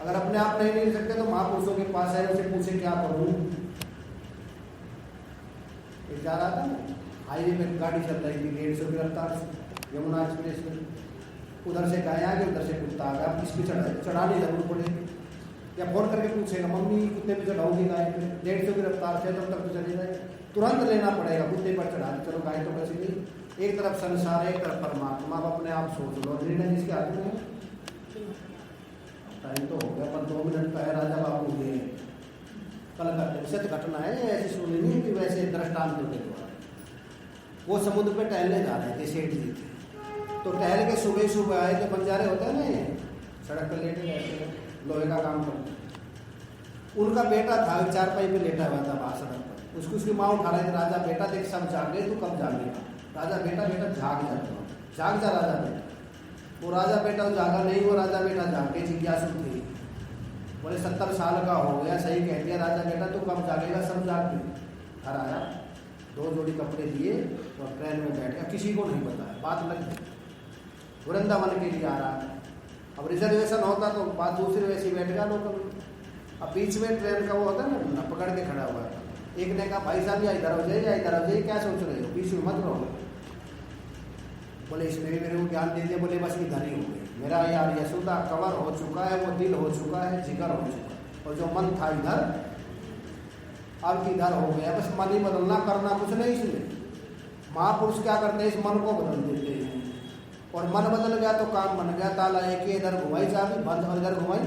अगर अपने आप नहीं मिल सकते तो महापुरुषों के पास है, उसे पूछे क्या करूं। जा रहा था हाईवे पे गाड़ी चल रही थी 150 की रफ्तार से, यमुना एक्सप्रेस में, उधर से गाय आ गई, उधर से कुत्ता आ गया, इस पे चढ़ाने जरूर पड़ेगी, या फोन करके पूछेगा मम्मी कुत्ते पे चढ़ाऊंगी गाय पे, 150 की रफ्तार से, तब तक तो चले जाए, तुरंत लेना पड़ेगा, कुत्ते पर चढ़ा चलो गाय तो कैसे नहीं। एक तरफ संसार है, एक तरफ परमात्मा, आप अपने आप सोच लो, निर्णय जिसके हाथ में है। टाइम तो हो गया पर 2 मिनट का है। राजा बाबू ये कल सच घटना है, ऐसी सुनी नहीं कि वैसे दृष्टांत के द्वारा। वो समुद्र पे टहलने जा रहे थे, सेठ जी थे, तो टहल के सुबह सुबह आए, जो बंजारे होते हैं ना ये सड़क पर लेटे रहते हैं, लोहे का काम करते, उनका बेटा था 4 पाई पे लेटा हुआ था बाहर सड़क पर, उसको उसकी माँ उठा रहे थे, राजा बेटा देख सब जाग गए, तू कब जागेगा। राजा बेटा जाग जा राजा बेटा। वो राजा बेटा जागा नहीं, वो राजा बेटा जाग के जिज्ञासु थे, बोले 70 साल का हो गया, सही कह दिया राजा बेटा, तू कब जागेगा? सब जाग गए। घर आया, 2 जोड़ी कपड़े दिए और ट्रेन में बैठ गया, किसी को नहीं पता है, बात लग गई। वृंदावन के लिए आ रहा है, अब रिजर्वेशन होता तो बात दूसरी, वैसी बैठ गया लोकल। अब बीच में ट्रेन का वो होता है ना, पकड़ के खड़ा हुआ था। एक ने कहा भाई साहब या इधर हो जाइए या इधर हो जाइए, क्या सोच रहे हो, बीच में मत रहो। बोले इसमें भी मेरे को ज्ञान दे दिया, बोले बस इधर ही हो गई, मेरा यार यशोदा कवर हो चुका है, वो दिल हो चुका है, जिगर हो चुका है, और जो मन था इधर अब इधर हो गया, बस मन ही बदलना, करना कुछ नहीं। इसमें महापुरुष क्या करते हैं, इस मन को बदल देते हैं, और मन बदल गया तो काम बन गया। ताला एक ही, इधर घुमाई चाबी बंद और इधर घुमाई,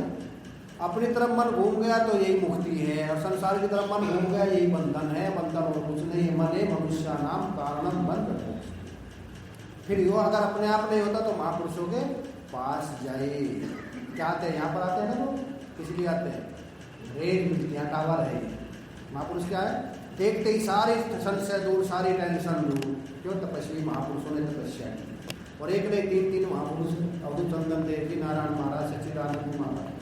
अपनी तरफ मन घूम गया तो यही मुक्ति है, और संसार की तरफ मन घूम गया यही बंधन है। बंधन और कुछ नहीं, मन है मनुष्य नाम कारणम बंध। फिर यो अगर अपने आप नहीं होता तो महापुरुषों के पास जाए। क्या आते हैं, यहाँ पर आते हैं ना लोग, किसी आते हैं, रेल मिलती है, टावर है। महापुरुष क्या है, देखते ही सारी संशय दूर, सारी टेंशन दूर। क्यों? तपस्वी महापुरुषों ने तपस्या की। और एक ने 3 महापुरुष, अवधूत चंदन देव जी, नारायण महाराज, सच्चिदानंद महाराज,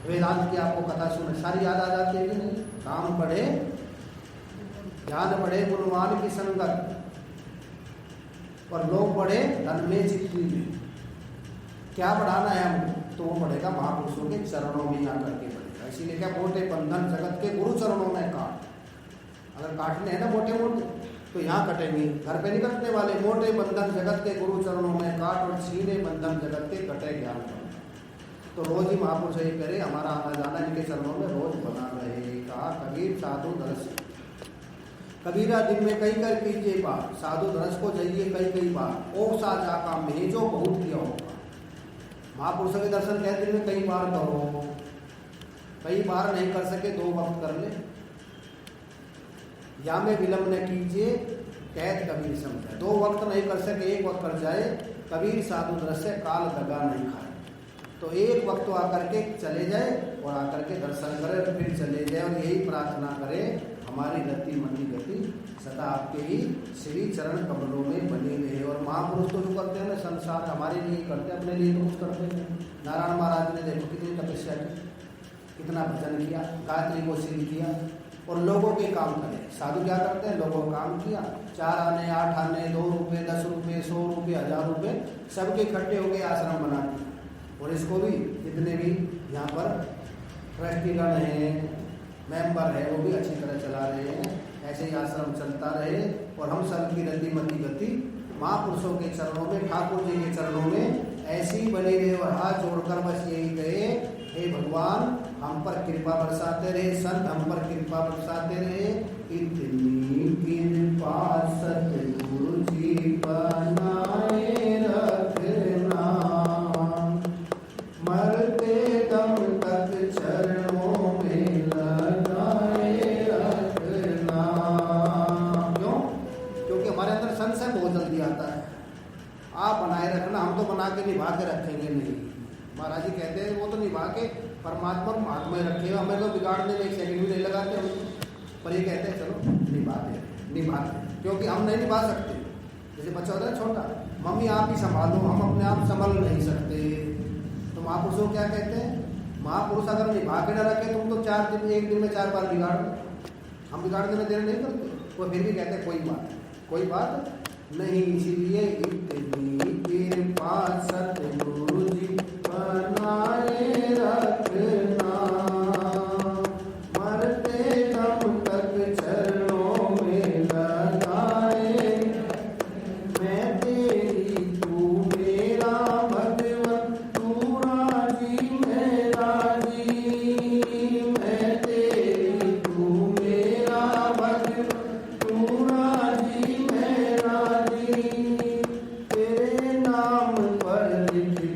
वेदांत की आपको कथा सुने सारी याद आ जाती है कि नहीं? काम बढ़े, ज्ञान बढ़े, गुणवान की संगत, और लोग बढ़े धन में, चित्ती में। क्या बढ़ाना है हमको? तो वो बढ़ेगा महापुरुषों के चरणों में आकर के बढ़ेगा। इसीलिए क्या, मोटे बंधन जगत के गुरु चरणों में काट। अगर काटने हैं ना मोटे मोटे तो यहाँ कटेंगे, घर पे नहीं कटने वाले। मोटे बंधन जगत के गुरु चरणों में काट, और छीने बंधन जगत के कटे ज्ञान। तो रोज ही महापुरुष यही करे, हमारा आना जाना इनके चरणों में रोज बना रहे। कहा कबीर साधु दरस, कबीरा दिन में कई कर कीजिए बार, साधु दरस को जाइए कई बार। ओ साजा काम में जो बहुत किया होगा, महापुरुषों के दर्शन कहते दिन में कई बार करो। कई बार नहीं कर सके 2 वक्त कर ले। या में विलंब न कीजिए, कैद कबीर समझे। 2 वक्त नहीं कर सके, 1 वक्त कर जाए। कबीर साधु दरस से काल दगा नहीं खाए। तो 1 वक्त तो आकर के चले जाए, और आकर के दर्शन करे, और फिर चले जाए। और यही प्रार्थना करे, हमारी गति मति गति सदा आपके ही श्री चरण कमलों में बनी रहे। और महापुरुष तो जो करते हैं ना, संसार हमारे लिए करते हैं, अपने लिए तो कुछ करते हैं। नारायण महाराज ने देखो कितनी तपस्या की, कितना भजन किया, गायत्री को सिद्ध किया, और लोगों के काम करे। साधु क्या करते हैं, लोगों का काम किया। 4 आने, 8 आने, 2 रुपये, 10 रुपये, 100 रुपये, 1000 रुपये, सबके इकट्ठे हो गए आश्रम बना दिया। और इसको भी जितने भी यहाँ पर ट्रस्टीगण हैं, मेंबर है, वो भी अच्छी तरह चला रहे हैं। ऐसे ही आश्रम चलता रहे, और हम सब की रति मति गति महापुरुषों के चरणों में, ठाकुर जी के चरणों में ऐसी बनी रहे। और हाथ जोड़कर बस यही कहे, हे भगवान हम पर कृपा बरसाते रहे, संत हम पर कृपा बरसाते रहे। इतनी कृपा सतगुरु जी बनाए रखना, मरते दम तक चरणों में लगाए रखना। क्यों? क्योंकि हमारे अंदर संशय बहुत जल्दी आता है। आप बनाए रखना, हम तो बना के निभा के रखेंगे नहीं। महाराज जी कहते हैं वो तो निभा के परमात्मा को हाथ में रखेगा, हमें तो बिगाड़ने में 1 सेकंड भी नहीं लगाते हम। पर ये कहते हैं चलो निभाते, क्योंकि हम नहीं निभा सकते। जैसे बच्चा होता है छोटा, मम्मी आप ही संभालो, हम अपने आप संभाल नहीं सकते। तो महापुरुषों क्या कहते हैं, महापुरुष अगर निभा के न रखे, तुम तो 4 दिन 1 दिन में 4 बार बिगाड़ दो। हम बिगाड़ने में देर नहीं करते। वो फिर भी कहते हैं कोई बात नहीं। इसीलिए इतनी कृपा सतगुरु जी बनाए रखना, मरते दम तक चरणों में लगाए। मैं तेरी तू मेरा भगवन, तू राजी मैं राजी। मैं तेरी तू मेरा भगवन, तू राजी मैं राजी। तेरे नाम पर लिख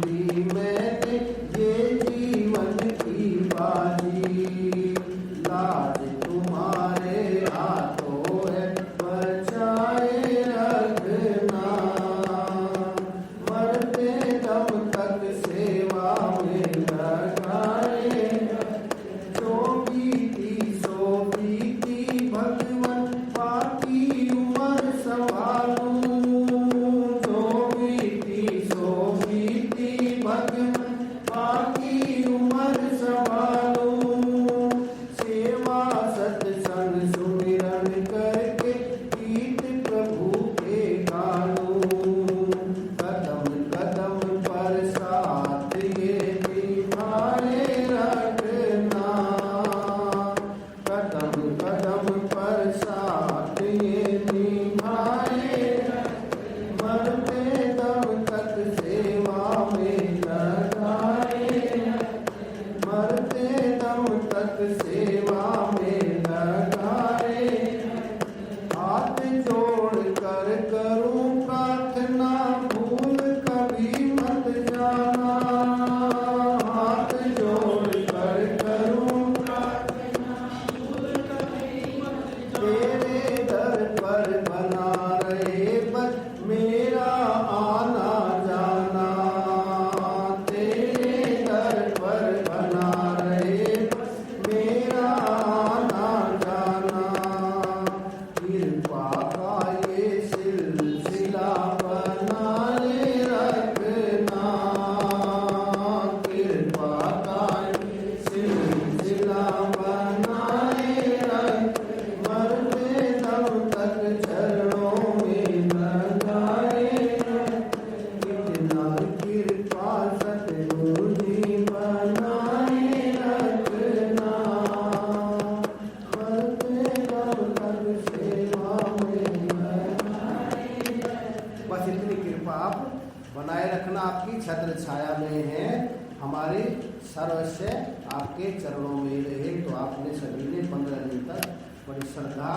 आपके चरणों में रहे। तो आपने सभी ने 15 दिन तक बड़ी श्रद्धा,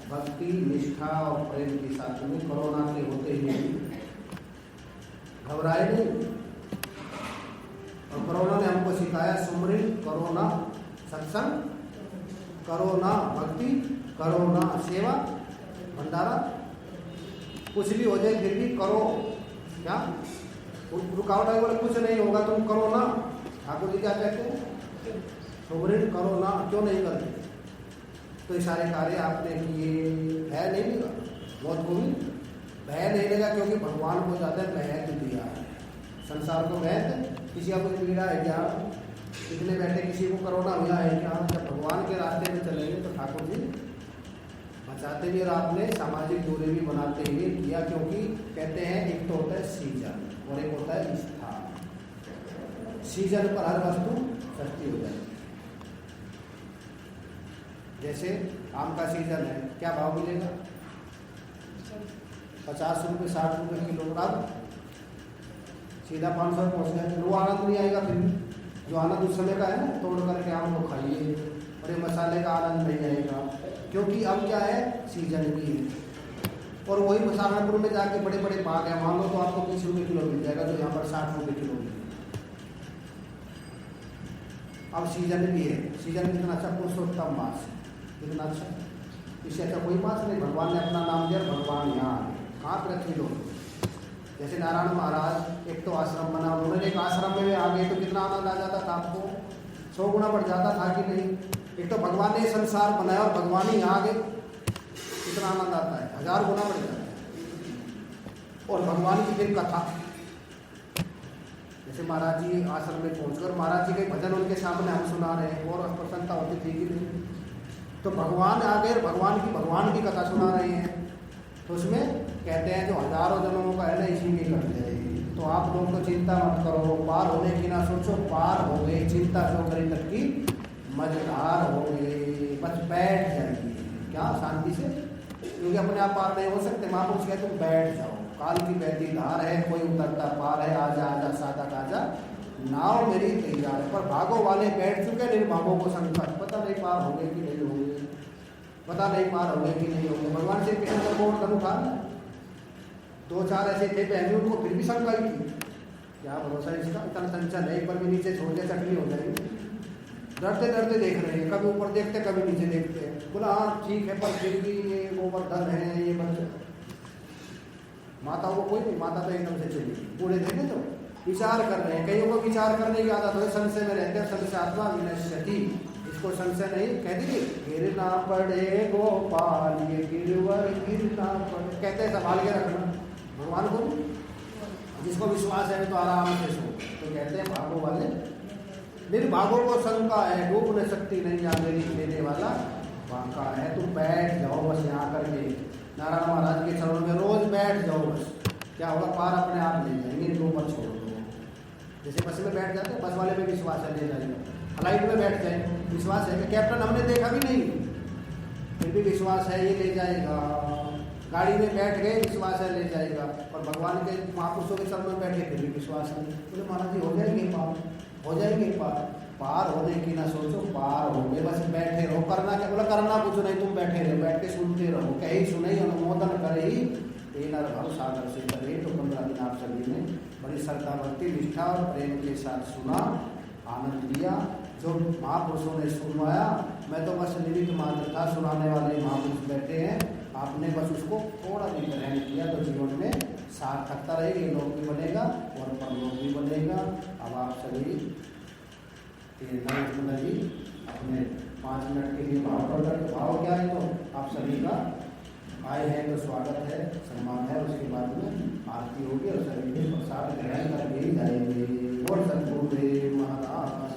भक्ति, निष्ठा और प्रेम के साथ में कोरोना के होते हुए घबराए नहीं। और कोरोना ने हमको सिखाया सुमृत, करोना सत्संग, करोना भक्ति, करोना सेवा, भंडारा। कुछ भी हो जाए फिर भी करो। क्या रुकावट है बोले कुछ नहीं होगा तुम करो ना। ठाकुर जी क्या कहते हैं? सुमृत करो ना, क्यों नहीं करते? तो ये सारे कार्य आपने किए, भय नहीं लगा। बहुत को भी भय नहीं लगा क्योंकि भगवान को ज़्यादा महत्व दिया है। संसार को महत्व, किसी का कुछ पीड़ा है क्या, कितने बैठे किसी को कोरोना हुआ है क्या, जब भगवान के रास्ते में चलेंगे तो ठाकुर जी बचाते भी। और आपने सामाजिक दूरी भी बनाते हुए किया, क्योंकि कहते हैं एक तो होता है सीजन और एक होता है स्थान। सीजन पर हर वस्तु सस्ती हो जाएगी। जैसे आम का सीजन है, क्या भाव मिलेगा? 50 रुपये 60 रुपये किलो। अब सीधा 500 पहुँच गया। वो आनंद नहीं आएगा। फिर जो आनंद उस समय का है ना, तोड़ करके आम को खाइए, और ये मसाले का आनंद नहीं आएगा, क्योंकि अब क्या है, सीजन भी है। और वही सहारनपुर में जाके बड़े बड़े बाग है, मान लो तो आपको 20 रुपये किलो मिल जाएगा, जो यहाँ पर 60 रुपये किलो मिल जाएगा। अब सीजन भी है। सीजन कितना अच्छा, पुरुषोत्तम मास, कितना अच्छा। इससे अच्छा कोई मास नहीं। भगवान ने अपना नाम दिया, भगवान यहाँ कहाँ पृथ्वी लोग। जैसे नारायण महाराज एक तो आश्रम बना, उन्होंने एक आश्रम में आ गए तो कितना आनंद आ जाता था आपको, 100 गुना बढ़ जाता था कि नहीं। एक तो भगवान ने संसार बनाया और भगवान ही यहाँ आ गए, कितना आनंद आता है, 1000 गुना बढ़ जाता है। और भगवान की फिर कथा, जैसे महाराज जी आश्रम में पहुंचकर महाराज जी के भजन उनके सामने हम सुना रहे हैं, और प्रसन्नता होती थी कि नहीं। तो भगवान आ गए, भगवान की कथा सुना रहे हैं। तो उसमें कहते हैं जो हजारों जन्मों का है ना, इसी में कर जाएगी। तो आप लोग तो चिंता मत करो, पार होने की ना सोचो, पार हो गए। चिंता क्यों करी तक की मझधार हो गए, बस बैठ जाइए क्या शांति से, क्योंकि अपने आप पार नहीं हो सकते। महापुरुष कहते तुम बैठ जाओ, काल की बहती धार है, कोई उतरता पार है, आजा आजा साधक आजा, नाव मेरी तैयार है। पर भागो वाले बैठ चुके, निर्भागों को संकट, पता नहीं पार होंगे कि नहीं होंगे, पता नहीं पार होंगे कि नहीं होंगे। भगवान से किसी को करूँ था, 2-4 ऐसे थे पहले, उनको फिर भी शंका ही थी, क्या भरोसा इसका, इतना चंचल है, एक बार भी नीचे छोड़ के चटनी हो जाएगी। डरते डरते देख रहे हैं, कभी ऊपर देखते कभी नीचे देखते हैं। बोला हाँ ठीक है, पर फिर भी ये गोवर्धन है, ये बच्चा। माताओं को कोई नहीं, माता तो एकदम से चली, बूढ़े देखे तो विचार कर रहे हैं। कईयों को विचार करने की आदत हो, संशय में रहते हैं, संशयात्मा विनश्यति, इसको संशय नहीं कहती थी। गिरना पड़े गोपाल ये गिरवर गिरना पड़े, कहते हैं संभाल के रखना भगवान को। जिसको विश्वास है तो आराम से सो। तो कहते हैं भागो वाले, निर्भागों को शंका है, डूब न सकती नहीं आगे लेने वाला बांका है। तुम बैठ जाओ बस यहाँ करके नारायण महाराज के चरणों में रोज बैठ जाओ, बस क्या होगा, पार अपने आप ले जाएंगे, इनको ऊपर छोड़ दो। जैसे बस में बैठ जाते हैं, बस वाले में विश्वास है ले जाएगा। फ्लाइट में बैठ जाए, विश्वास है कि कैप्टन हमने देखा भी नहीं, फिर भी विश्वास है ये ले जाएगा। गाड़ी में बैठ गए, विश्वास है ले जाएगा। और भगवान के महापुरुषों के चरणों में बैठे, फिर भी विश्वास है। बोले महाराज जी हो जाएंगे पार, हो जाएंगे पार। पार होने की ना सोचो, पार हो गए, बस बैठे रहो। करना क्या, बोला करना कुछ नहीं, तुम बैठे रहो, बैठ के सुनते रहो। कहीं सुने अनुमोदन करे ही नर भव सागर से करे। तो 15 दिन आप सभी ने बड़ी श्रद्धा भक्ति निष्ठा और प्रेम के साथ सुना, आनंद लिया। जो महापुरुषों ने सुनवाया, मैं तो बस निमित्त मात्र था, सुनाने वाले महापुरुष बैठे हैं, आपने बस उसको थोड़ा भी ग्रहण किया तो जीवन में सार्थकता रहेगी, लोक भी बनेगा और परलोक भी बनेगा। अब आप सभी जी अपने 5 मिनट के लिए भाव प्रकट, भाव क्या है तो आप सभी का आए हैं तो स्वागत है, सम्मान है। उसके बाद में आरती होगी और सभी के प्रसाद ग्रहण करके ही जाएंगे। और सदगुरुदेव महाराज